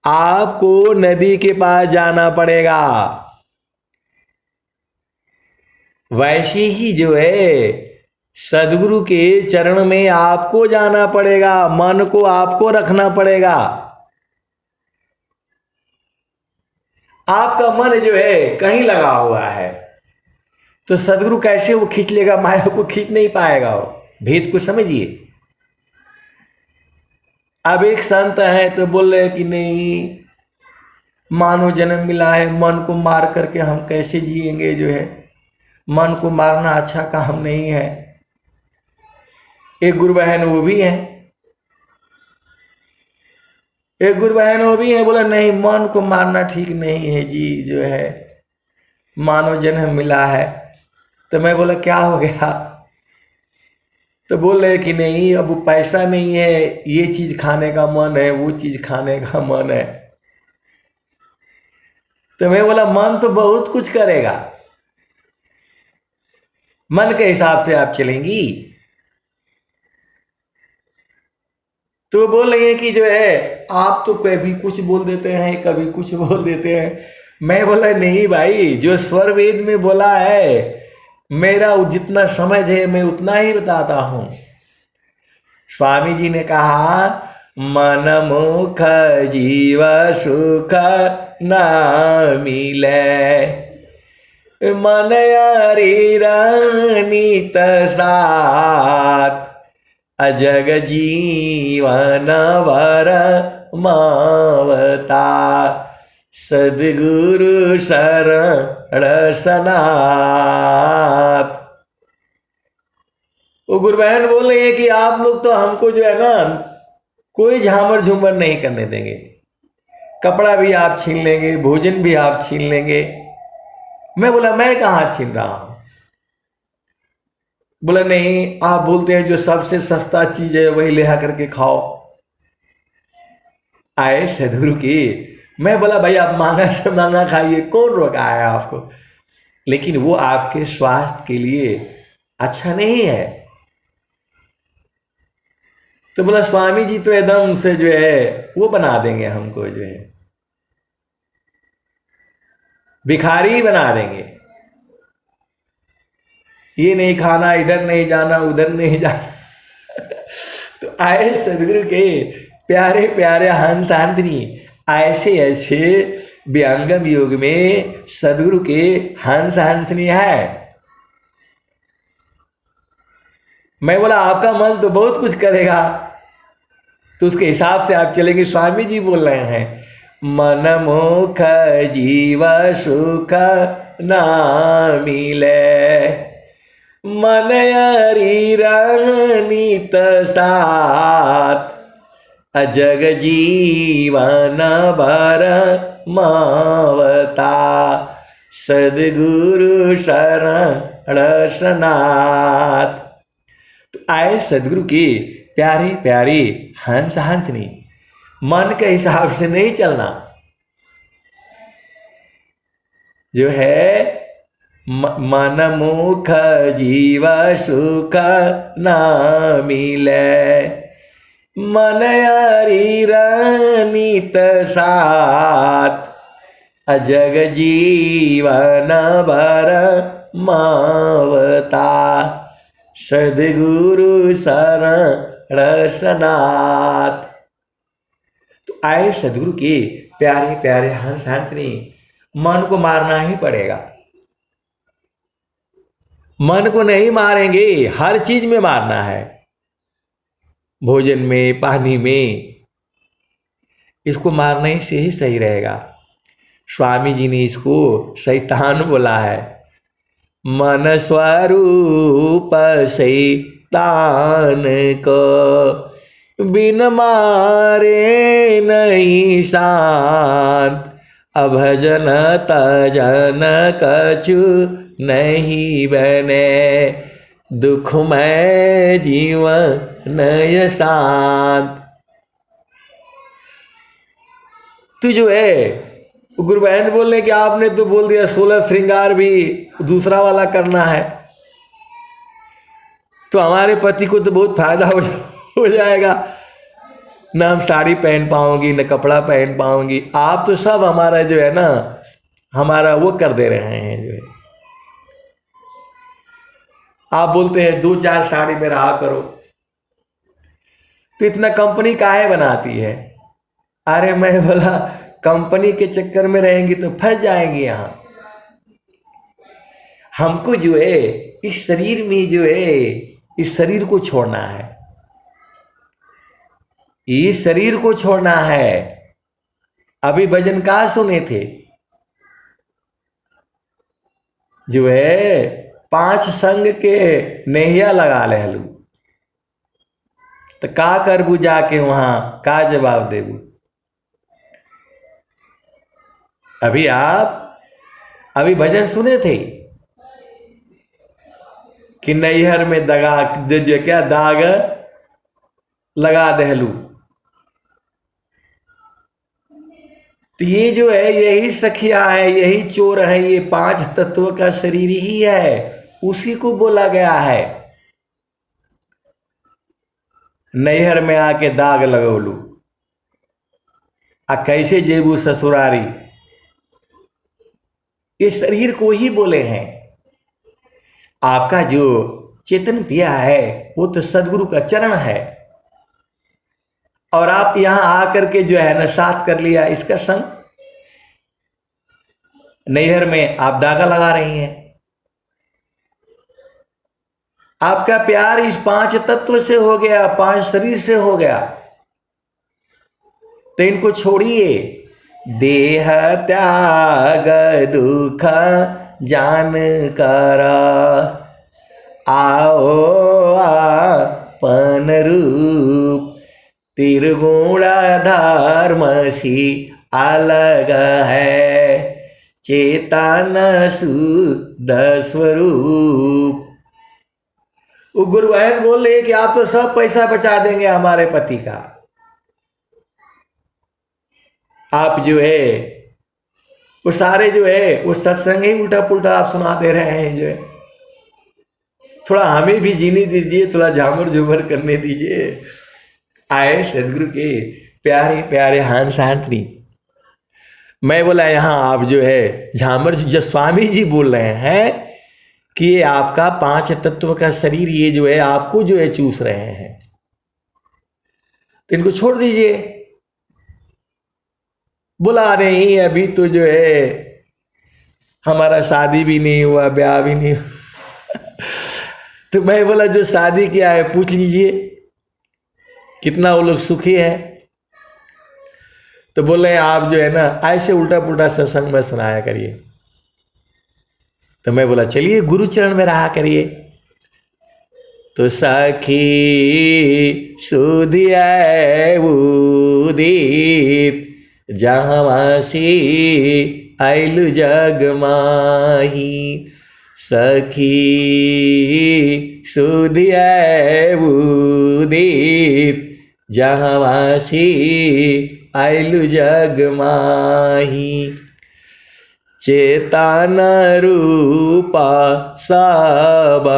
आपको नदी के पास जाना पड़ेगा। वैसे ही जो है सदगुरु के चरण में आपको जाना पड़ेगा, मन को आपको रखना पड़ेगा। आपका मन जो है कहीं लगा हुआ है तो सदगुरु कैसे वो खींच लेगा? माया को खींच नहीं पाएगा। वो भेद को समझिए। अब एक संत है तो बोल रहे कि नहीं, मानव जन्म मिला है, मन को मार करके हम कैसे जिएंगे? जो है मन को मारना अच्छा काम नहीं है। एक गुरु बहन वो भी है, एक गुरु बहन वो भी है, बोला नहीं मन को मारना ठीक नहीं है जी, जो है मानव जन्म मिला है। तो मैं बोला क्या हो गया? तो बोल रहे कि नहीं, अब पैसा नहीं है, ये चीज खाने का मन है, वो चीज खाने का मन है। तो मैं बोला मन तो बहुत कुछ करेगा, मन के हिसाब से आप चलेंगी। तो वो बोल रही है कि जो है आप तो कभी कुछ बोल देते हैं, कभी कुछ बोल देते हैं। मैं बोला नहीं भाई, जो स्वर वेद में बोला है, मेरा जितना समझ है मैं उतना ही बताता हूं। स्वामी जी ने कहा मन मुख जीव सुख न मिले, मन नित साथ अजग जीवन वर मावता, सदगुरु शरण सनात। वो गुरु बहन बोल रही है कि आप लोग तो हमको जो है ना कोई झामर झूमर नहीं करने देंगे, कपड़ा भी आप छीन लेंगे, भोजन भी आप छीन लेंगे। मैं बोला मैं कहाँ छीन रहा हूं। बोला नहीं, आप बोलते हैं जो सबसे सस्ता चीज है वही ले करके खाओ। आए सदगुरु की। मैं बोला भाई आप महंगा से महंगा खाइए, कौन रोका है आपको, लेकिन वो आपके स्वास्थ्य के लिए अच्छा नहीं है। तो बोला स्वामी जी तो एकदम से जो है वो बना देंगे हमको, जो है भिखारी बना देंगे, ये नहीं खाना, इधर नहीं जाना, उधर नहीं जाना। तो आए सदगुरु के प्यारे प्यारे हंस आंतनी, ऐसे ऐसे व्यंगम युग में सदगुरु के हंस हंसनी है। मैं बोला आपका मन तो बहुत कुछ करेगा, तो उसके हिसाब से आप चलेंगे। स्वामी जी बोल रहे हैं मन मुख जीव सुख न मिले, मन नित साथ अजग जीवन भर मावता, सदगुरु शरण सनात। तो आए सदगुरु की प्यारी प्यारी हंस हंसनी, मन के हिसाब से नहीं चलना, जो है मन मुख जीव सुख न मिले, मन नित साथ अजग जीवन भर मावता, सदगुरु शरण सनात। तो आए सदगुरु के प्यारे प्यारे हंस हंसनी, मन को मारना ही पड़ेगा। मन को नहीं मारेंगे, हर चीज में मारना है, भोजन में, पानी में, इसको मारने से ही सही रहेगा। स्वामी जी ने इसको शैतान बोला है, मन स्वरूप शैतान को बिन मारे नहीं शांत, अभजन तजन कछु नहीं बने, दुखमय जीवन नय शांत। तू जो है गुरु बहन बोल रहे कि आपने तो बोल दिया 16 श्रृंगार भी दूसरा वाला करना है, तो हमारे पति को तो बहुत फायदा हो जाएगा, न हम साड़ी पहन पाऊंगी, न कपड़ा पहन पाऊंगी। आप तो सब हमारा जो है ना, हमारा वो कर दे रहे हैं। जो है आप बोलते हैं 2-4 साड़ी में रहा करो, तो इतना कंपनी काहे बनाती है। अरे मैं बोला कंपनी के चक्कर में रहेंगी तो फंस जाएंगे। यहां हमको जो है इस शरीर में जो है इस शरीर को छोड़ना है, इस शरीर को छोड़ना है। अभी भजन का सुने थे, जो है 5 संग के नैया लगा ले हलू, तो का करबू जाके वहां, का जवाब देबू। अभी भजन सुने थे, कि नैहर में दगा जो क्या दाग लगा दहलू। तो ये जो है यही सखिया है, यही चोर है, ये पांच तत्व का शरीर ही है, उसी को बोला गया है। नैहर में आके दाग लगोलू आ कैसे जेबू ससुरारी, ये शरीर को ही बोले हैं। आपका जो चेतन पिया है वो तो सदगुरु का चरण है, और आप यहां आकर के जो है ना साथ कर लिया इसका संग। नैहर में आप दागा लगा रही हैं। आपका प्यार इस पांच तत्व से हो गया, पांच शरीर से हो गया, तो इनको छोड़िए। देह त्याग दुख जान करा, आओ आपन रूप, त्रिगुण धर्मसी अलग है, चेतन शुद्ध स्वरूप। वो गुरु बहन बोले कि आप तो सब पैसा बचा देंगे हमारे पति का, आप जो है वो सारे जो है वो सत्संग ही उल्टा पुल्टा आप सुना दे रहे हैं। जो है थोड़ा हमें भी जीने दीजिए, थोड़ा झामर झूमर करने दीजिए। आए सदगुरु के प्यारे प्यारे हंस हाथनी। मैं बोला यहाँ आप जो है झामर, जो स्वामी जी बोल रहे हैं कि ये आपका पांच तत्व का शरीर ये जो है आपको जो है चूस रहे हैं, तो इनको छोड़ दीजिए। बोला नहीं अभी तो जो है हमारा शादी भी नहीं हुआ, ब्याह भी नहीं हुआ। तो मैं बोला जो शादी किया है पूछ लीजिए कितना वो लोग सुखी है। तो बोले आप जो है ना ऐसे उल्टा पुल्टा सत्संग में सुनाया करिए। तो मैं बोला चलिए गुरु चरण में रहा करिए। तो सखी सुधिया उदित जहाँवासी आइलु जग माही, सखी सुधिया उदित जहाँवासी आइलु जग माही, चेतन रूपा सबंसा,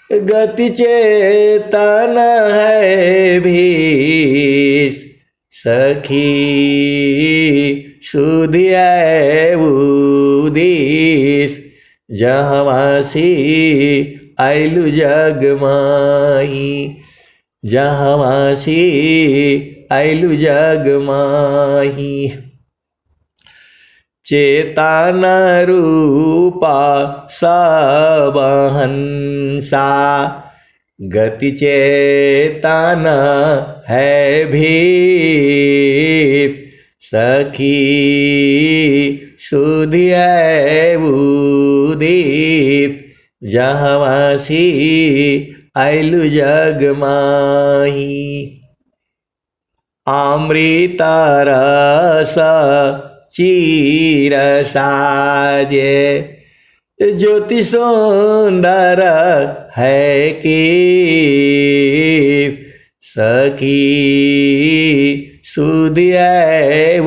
गति चेतन है भीष, सखी सुधिया उदिस जहाँवासी आइलु जग माही, जहाँवासी आइलु जग माही, चेतन रूपा सबहंसा, गति चेतन है भीत, सखी सुधिया उदित जहाँवासी आइलु जग माही, अमृता रस चीर साजे, ज्योति सुंदर है कि, सखी सुधिया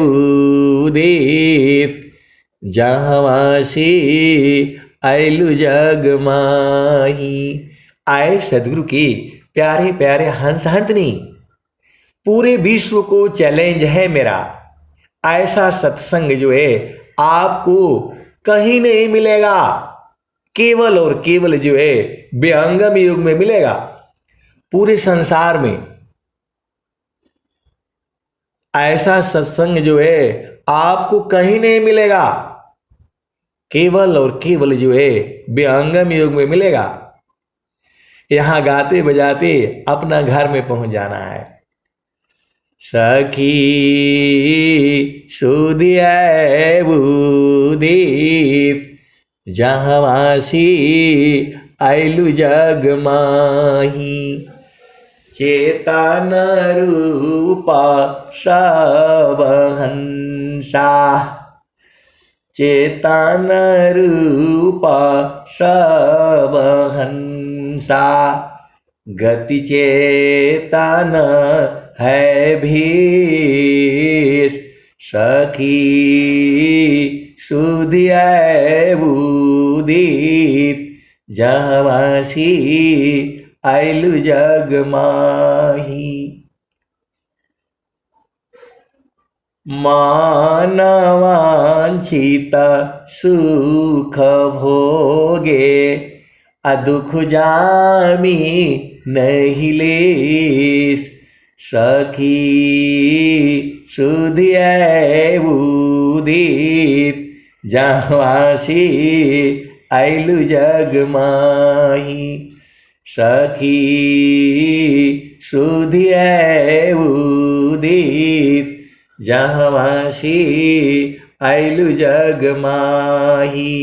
उदित जहाँवासी आइलु जग माही। आए सदगुरु की प्यारे प्यारे हंस हंसनी, पूरे विश्व को चैलेंज है मेरा, ऐसा सत्संग जो है आपको कहीं नहीं मिलेगा, केवल और केवल जो है विहंगम युग में मिलेगा। पूरे संसार में ऐसा सत्संग जो है आपको कहीं नहीं मिलेगा, केवल और केवल जो है विहंगम युग में मिलेगा। यहां गाते बजाते अपना घर में पहुंच जाना है। सखी सुधिया उदित जहाँवासी आइलु जग माही, चेतन रूपा सबहंसा, चेतन रूपा सब हंसा, गति चेतन है भीष, सखी सुधि उदित, जहवासी आइलु जग माही। मानवांछित सुख भोगे, अदुख जामी नहीं लेस, सखी सुधि उदित, जहवासी आइलु जग माही। सखी सुधि उदित, जहवासी आइलु जग माही।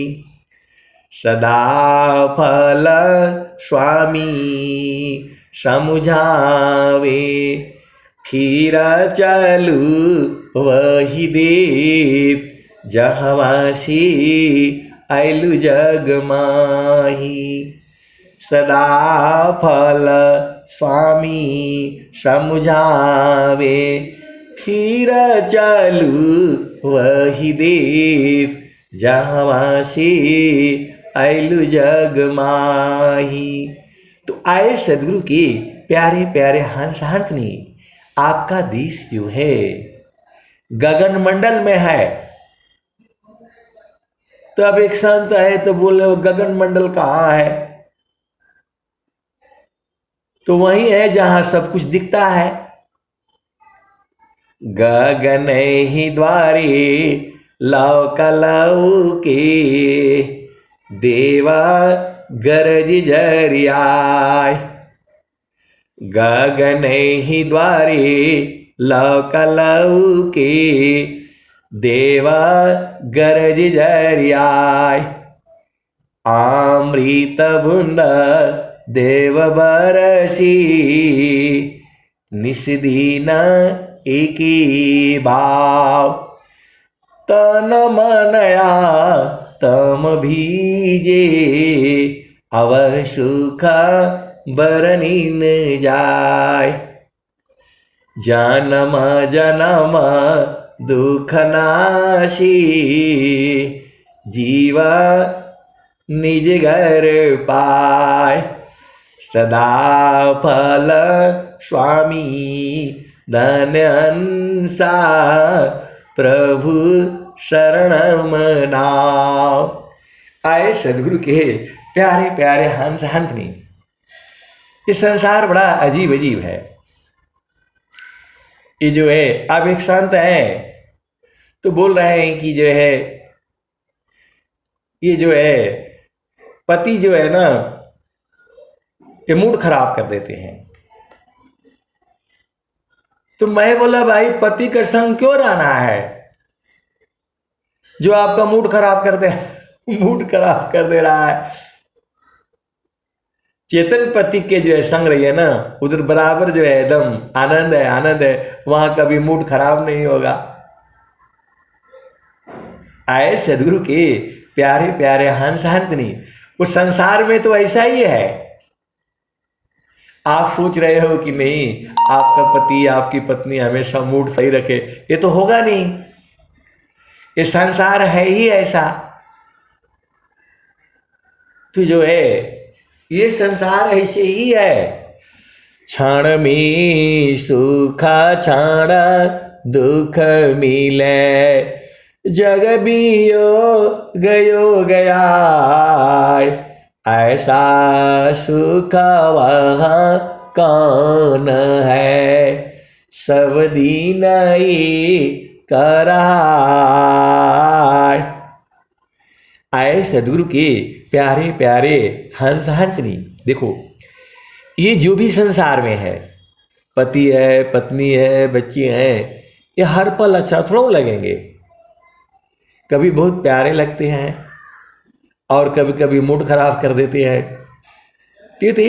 सदा फल स्वामी समुझावे, फिर चलू वही देव, जहवासी आइलु जग माही। सदा फल स्वामी समुझावे, फिर चलू वही देश, जहवासी आइलु जग माही। तो आए सदगुरु के प्यारे प्यारे हंस हंसनी, आपका देश जो है गगन मंडल में है। तो अब एक संत है तो बोले वो गगन मंडल कहाँ है? तो वही है जहां सब कुछ दिखता है। गगन ही द्वारे लौकलौ के, देवा गरज जरियाय। गगन ही द्वारे लौकलौ के, देवा गरज जरियाय। अमृत बूंद देव बरसी, निस्दीन एकी भाव। तन मनया तम भीजे, अवह सुख बरनीन जाय। जन्म जन्म दुख नाशी, जीवा निज घर पाय। सदा फल स्वामी धन्यंसा, प्रभु शरणम नाव। आए सदगुरु के प्यारे प्यारे हंस हंसनी। ये संसार बड़ा अजीब अजीब है। ये जो है अब एक संत है तो बोल रहे हैं कि जो है ये जो है पति जो है ना, ये मूड खराब कर देते हैं। तो मैं बोला भाई पति का संग क्यों रहना है जो आपका मूड खराब कर दे मूड खराब कर दे रहा है। चेतन पति के जो है संग रही है ना, उधर बराबर जो है एकदम आनंद है, वहां कभी मूड खराब नहीं होगा। आए सदगुरु के प्यारे प्यारे हंस हंसनी। उस संसार में तो ऐसा ही है। आप सोच रहे हो कि नहीं आपका पति आपकी पत्नी हमेशा मूड सही रखे, ये तो होगा नहीं। ये संसार है ही ऐसा। तो जो है ये संसार ऐसे ही है। क्षण में सुख क्षण दुख मिले, जग बियो गयो गया। ऐसा सुख वहाँ कौन है, सब दिन ही कराय। आए सदगुरु के प्यारे प्यारे हंस हंसनी। देखो ये जो भी संसार में है, पति है पत्नी है बच्ची हैं, ये हर पल अच्छा थोड़ा लगेंगे। कभी बहुत प्यारे लगते हैं और कभी कभी मूड खराब कर देते हैं। तो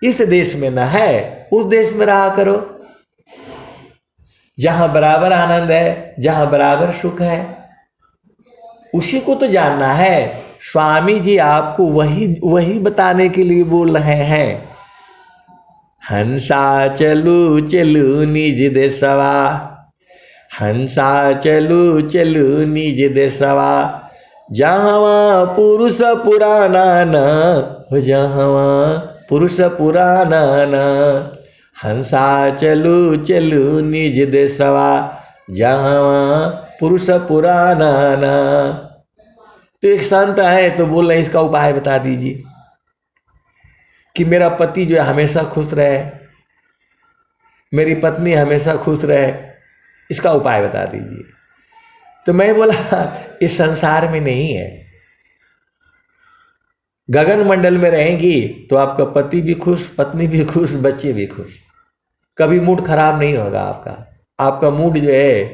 इस देश में ना है, उस देश में रहा करो जहां बराबर आनंद है, जहां बराबर सुख है। उसी को तो जानना है। स्वामी जी आपको वही वही बताने के लिए बोल रहे हैं। हंसा चलू चलू निज देशवा, हंसा चलू चलू निज देशवा, जहाँ पुरुष पुराना न, जहाँ पुरुष पुराना न, हंसा चलू चलू निज देशवा, जहाँ पुरुष पुराना न। तो एक संत है तो बोल रहे इसका उपाय बता दीजिए कि मेरा पति जो है हमेशा खुश रहे, मेरी पत्नी हमेशा खुश रहे, इसका उपाय बता दीजिए। तो मैं बोला इस संसार में नहीं है। गगन मंडल में रहेंगी तो आपका पति भी खुश, पत्नी भी खुश, बच्चे भी खुश, कभी मूड खराब नहीं होगा आपका। आपका मूड जो है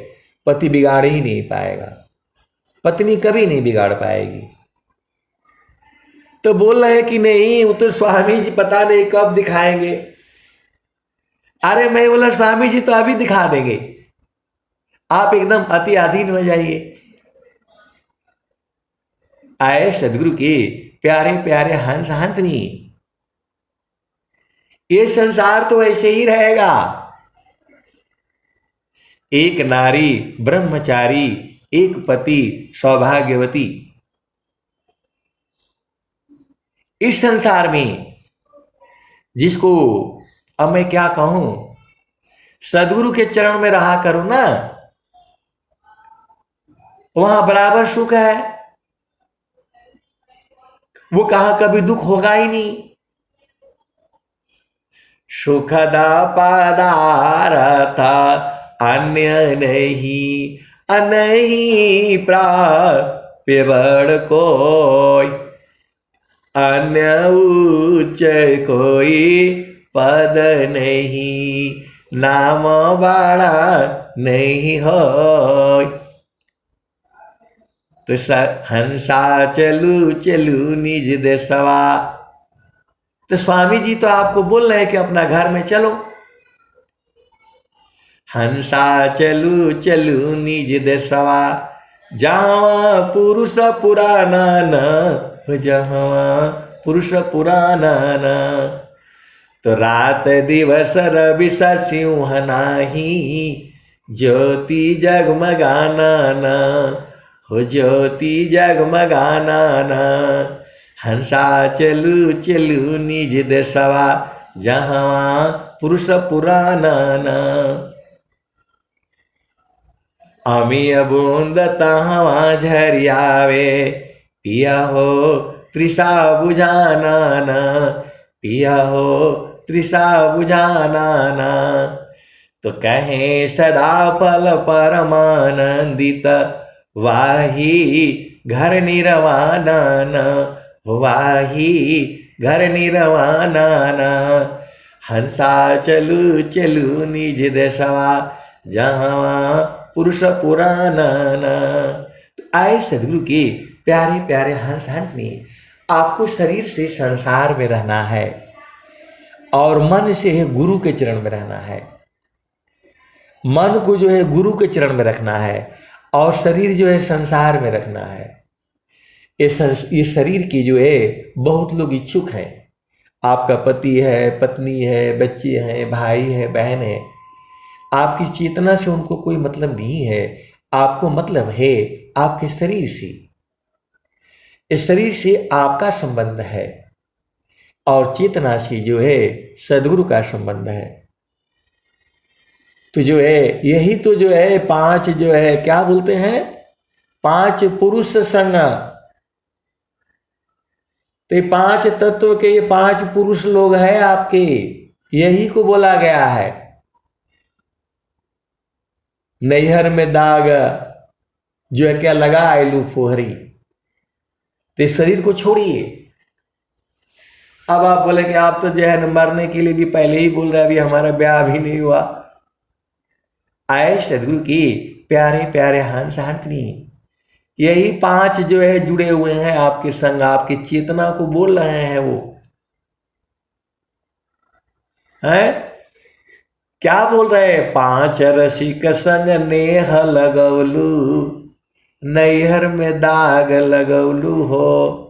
पति बिगाड़ ही नहीं पाएगा, पत्नी कभी नहीं बिगाड़ पाएगी। तो बोल रहे हैं कि नहीं वो तो स्वामी जी पता नहीं कब दिखाएंगे। अरे मैं बोला स्वामी जी तो अभी दिखा देंगे, आप एकदम अति अधीन हो जाइए। आए सदगुरु के प्यारे प्यारे हंस हंसनी, ये संसार तो ऐसे ही रहेगा। एक नारी ब्रह्मचारी, एक पति सौभाग्यवती। इस संसार में जिसको अब मैं क्या कहूं, सदगुरु के चरण में रहा करो ना, वहां बराबर सुख है, वो कहा कभी दुख होगा ही नहीं। सुखदा पदार्थ अन्य नहीं, अनही प्राप्य बड़ कोई, अन्य उच्च कोई पद नहीं, नाम बड़ा नहीं हो। तो हंसा चलू चलू निज देशवा। तो स्वामी जी तो आपको बोल रहे हैं कि अपना घर में चलो। हंसा चलू चलू निज देशवा, जहाँ पुरुष पुराना न, जहाँ पुरुष पुराना न। तो रात दिवस रवि सिंह नाही, ज्योति जगमगाना न, हो ज्योति जगमगाना न। हंसा चलू चलू निज देशवा, जहाँ पुरुष पुराना न। अमीय बूंद तहाँ झरियावे, पिया हो तृषा बुझाना न, पिया हो तृषा बुझाना न। तो कहें सदा फल परमानंदित, वाही घर निर्वाणा न, वाही घर निर्वाणा न। हंसा चलू चलू निज देशवा, जहाँ पुरुष पुराना न। तो आए सदगुरु के प्यारे प्यारे हंस हंसनी, आपको शरीर से संसार में रहना है और मन से गुरु के चरण में रहना है। मन को जो है गुरु के चरण में रखना है और शरीर जो है संसार में रखना है। ये शरीर की जो है बहुत लोग इच्छुक हैं। आपका पति है, पत्नी है, बच्चे हैं, भाई है, बहन है, आपकी चेतना से उनको कोई मतलब नहीं है। आपको मतलब है आपके शरीर से। इस शरीर से आपका संबंध है और चेतना से जो है सदगुरु का संबंध है। तो जो है यही तो जो है पांच जो है क्या बोलते हैं, पांच पुरुष संग। तो ये पांच तत्व के ये पांच पुरुष लोग हैं आपके, यही को बोला गया है। नैहर में दाग जो है क्या लगा आयलू फोहरी। तो इस शरीर को छोड़िए। अब आप बोले कि आप तो जो है मरने के लिए भी पहले ही बोल रहे, अभी हमारा ब्याह भी नहीं हुआ। आए सदगुरु की प्यारे प्यारे हंस हंसनी, यही पांच जो है जुड़े हुए हैं आपके संग, आपकी चेतना को बोल रहे हैं। वो है क्या बोल रहे हैं, पांच रसिक संग नेह लगवलू, नैहर में दाग लगौलू हो।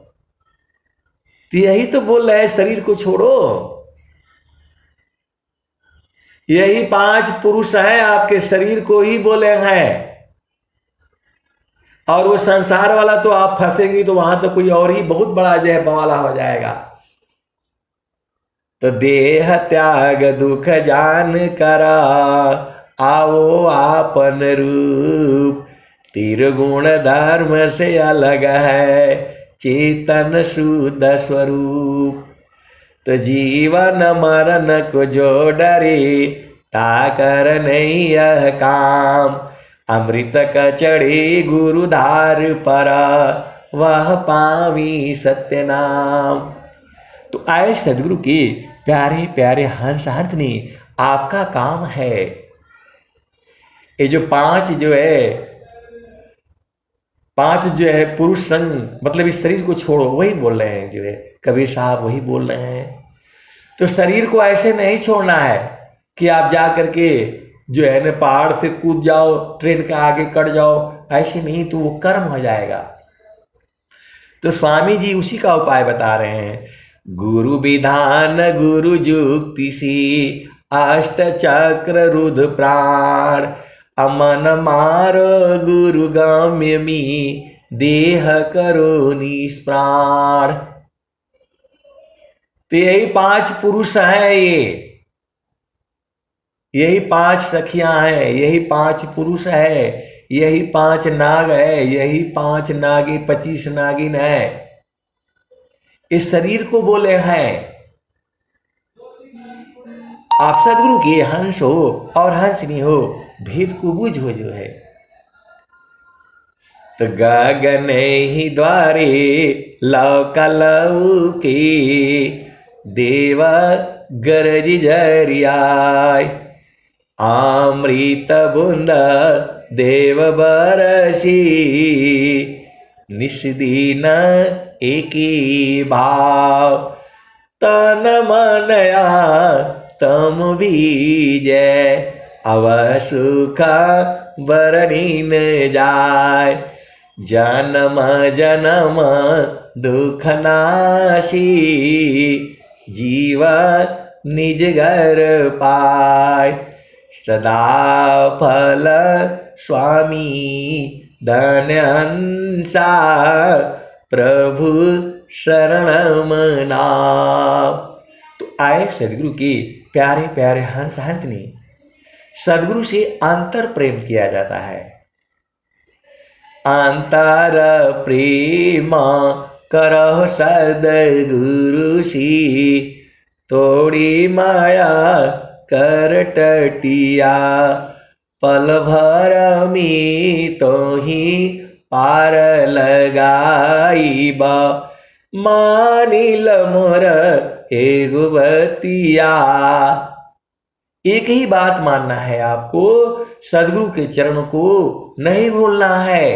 तो यही तो बोल रहे हैं, शरीर को छोड़ो। यही 5 पुरुष हैं, आपके शरीर को ही बोले हैं। और वो संसार वाला तो आप फंसेंगी तो वहां तो कोई और ही बहुत बड़ा जो है बवाला हो जाएगा। तो देह त्याग दुख जान करा, आओ आपन रूप। त्रिगुण धर्म से अलग है चेतन शुद्ध स्वरूप। तो जीवन मरण को जो डरे, ताकर नहीं यह काम। अमृत कचड़ी गुरुधार परा, वह पावी सत्य नाम। तो आए सदगुरु के प्यारे प्यारे हंस हंसनी, आपका काम है ये जो 5 जो है 5 जो है पुरुष संग, मतलब इस शरीर को छोड़ो, वही बोल रहे हैं जो है कबीर साहब, वही बोल रहे हैं। तो शरीर को ऐसे नहीं छोड़ना है कि आप जा करके जो है ना पहाड़ से कूद जाओ, ट्रेन के आगे कट जाओ, ऐसे नहीं, तो वो कर्म हो जाएगा। तो स्वामी जी उसी का उपाय बता रहे हैं। गुरु विधान गुरु जुक्ति सी, अष्ट चक्र रुद्र प्राण। अमन मारो गुरु गम्य मी, देह करो निष्प्राण। तो यही 5 पुरुष हैं, यही 5 सखियां हैं, यही 5 पुरुष है, यही 5 नाग है, यही 5 नागी 25 नागिन है। इस शरीर को बोले हैं। आप सदगुरु के हंस हो और हंसनी हो, भेद को बुझो जो है। तो गगन ही द्वारे लौका लऊ के, देवा गरज जरियाय। अमृत बूंद देव बरसी, निस्दीन एकी भाव। तन मनया तम बीजय, अव सुख बरनी न जाय। जन्म जन्म दुख नाशी, जीवन निज घर पाय। सदा फल स्वामी धन्यंसा, प्रभु शरणम नाम। तो आए सदगुरु के प्यारे प्यारे हंस हंसनी। सदगुरु से अंतर प्रेम किया जाता है। अंतर प्रेम करह सदगुरु सी, तोड़ी माया कर टटिया। पल भर में तो ही पार लगाईबा, मानिल मोर एगो बतिया। एक ही बात मानना है आपको, सदगुरु के चरणों को नहीं भूलना है।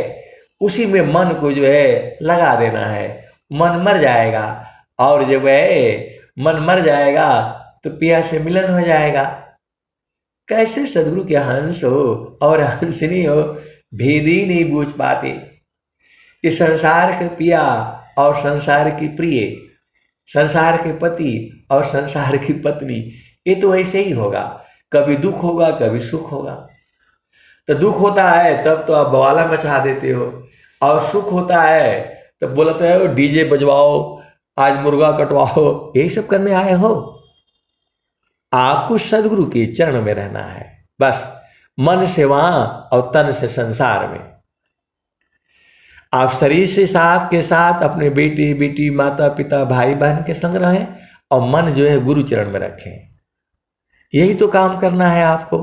उसी में मन को जो है लगा देना है। मन मर जाएगा, और जब मन मर जाएगा तो पिया से मिलन हो जाएगा। कैसे सदगुरु के हंस हो और हंसनी हो, भेद ही नहीं बूझ पाते। इस संसार के पिया और संसार की प्रिय, संसार के पति और संसार की पत्नी, ये तो ऐसे ही होगा। कभी दुख होगा, कभी सुख होगा। तो दुख होता है तब तो आप बवाला मचा देते हो, और सुख होता है तब बोलते हो डीजे बजवाओ, आज मुर्गा कटवाओ, यही सब करने आए हो। आपको सदगुरु के चरण में रहना है, बस मन से वहां और तन से संसार में। आप शरीर से साथ के साथ अपने बेटे बेटी माता पिता भाई बहन के संग रहें, और मन जो है गुरु चरण में रखें। यही तो काम करना है आपको।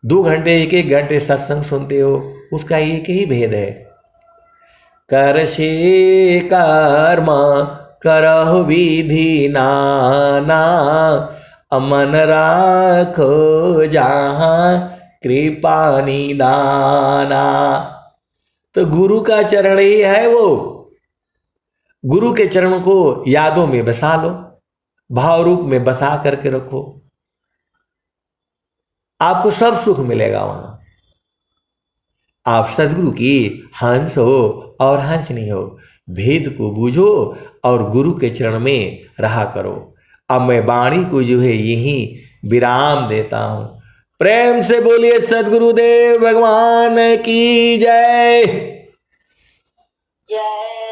2 घंटे 1-1 घंटे सत्संग सुनते हो, उसका एक ही भेद है। कर से कर्म करहु विधि नाना, अमन राखो जहाँ कृपा निदाना। तो गुरु का चरण ही है वो। गुरु के चरणों को यादों में बसा लो, भाव रूप में बसा करके रखो, आपको सब सुख मिलेगा वहां। आप सदगुरु की हंस हो और हंसनी हो, भेद को बूझो और गुरु के चरण में रहा करो। अब मैं वाणी को जो है यही विराम देता हूं। प्रेम से बोलिए सदगुरुदेव भगवान की जय। जय।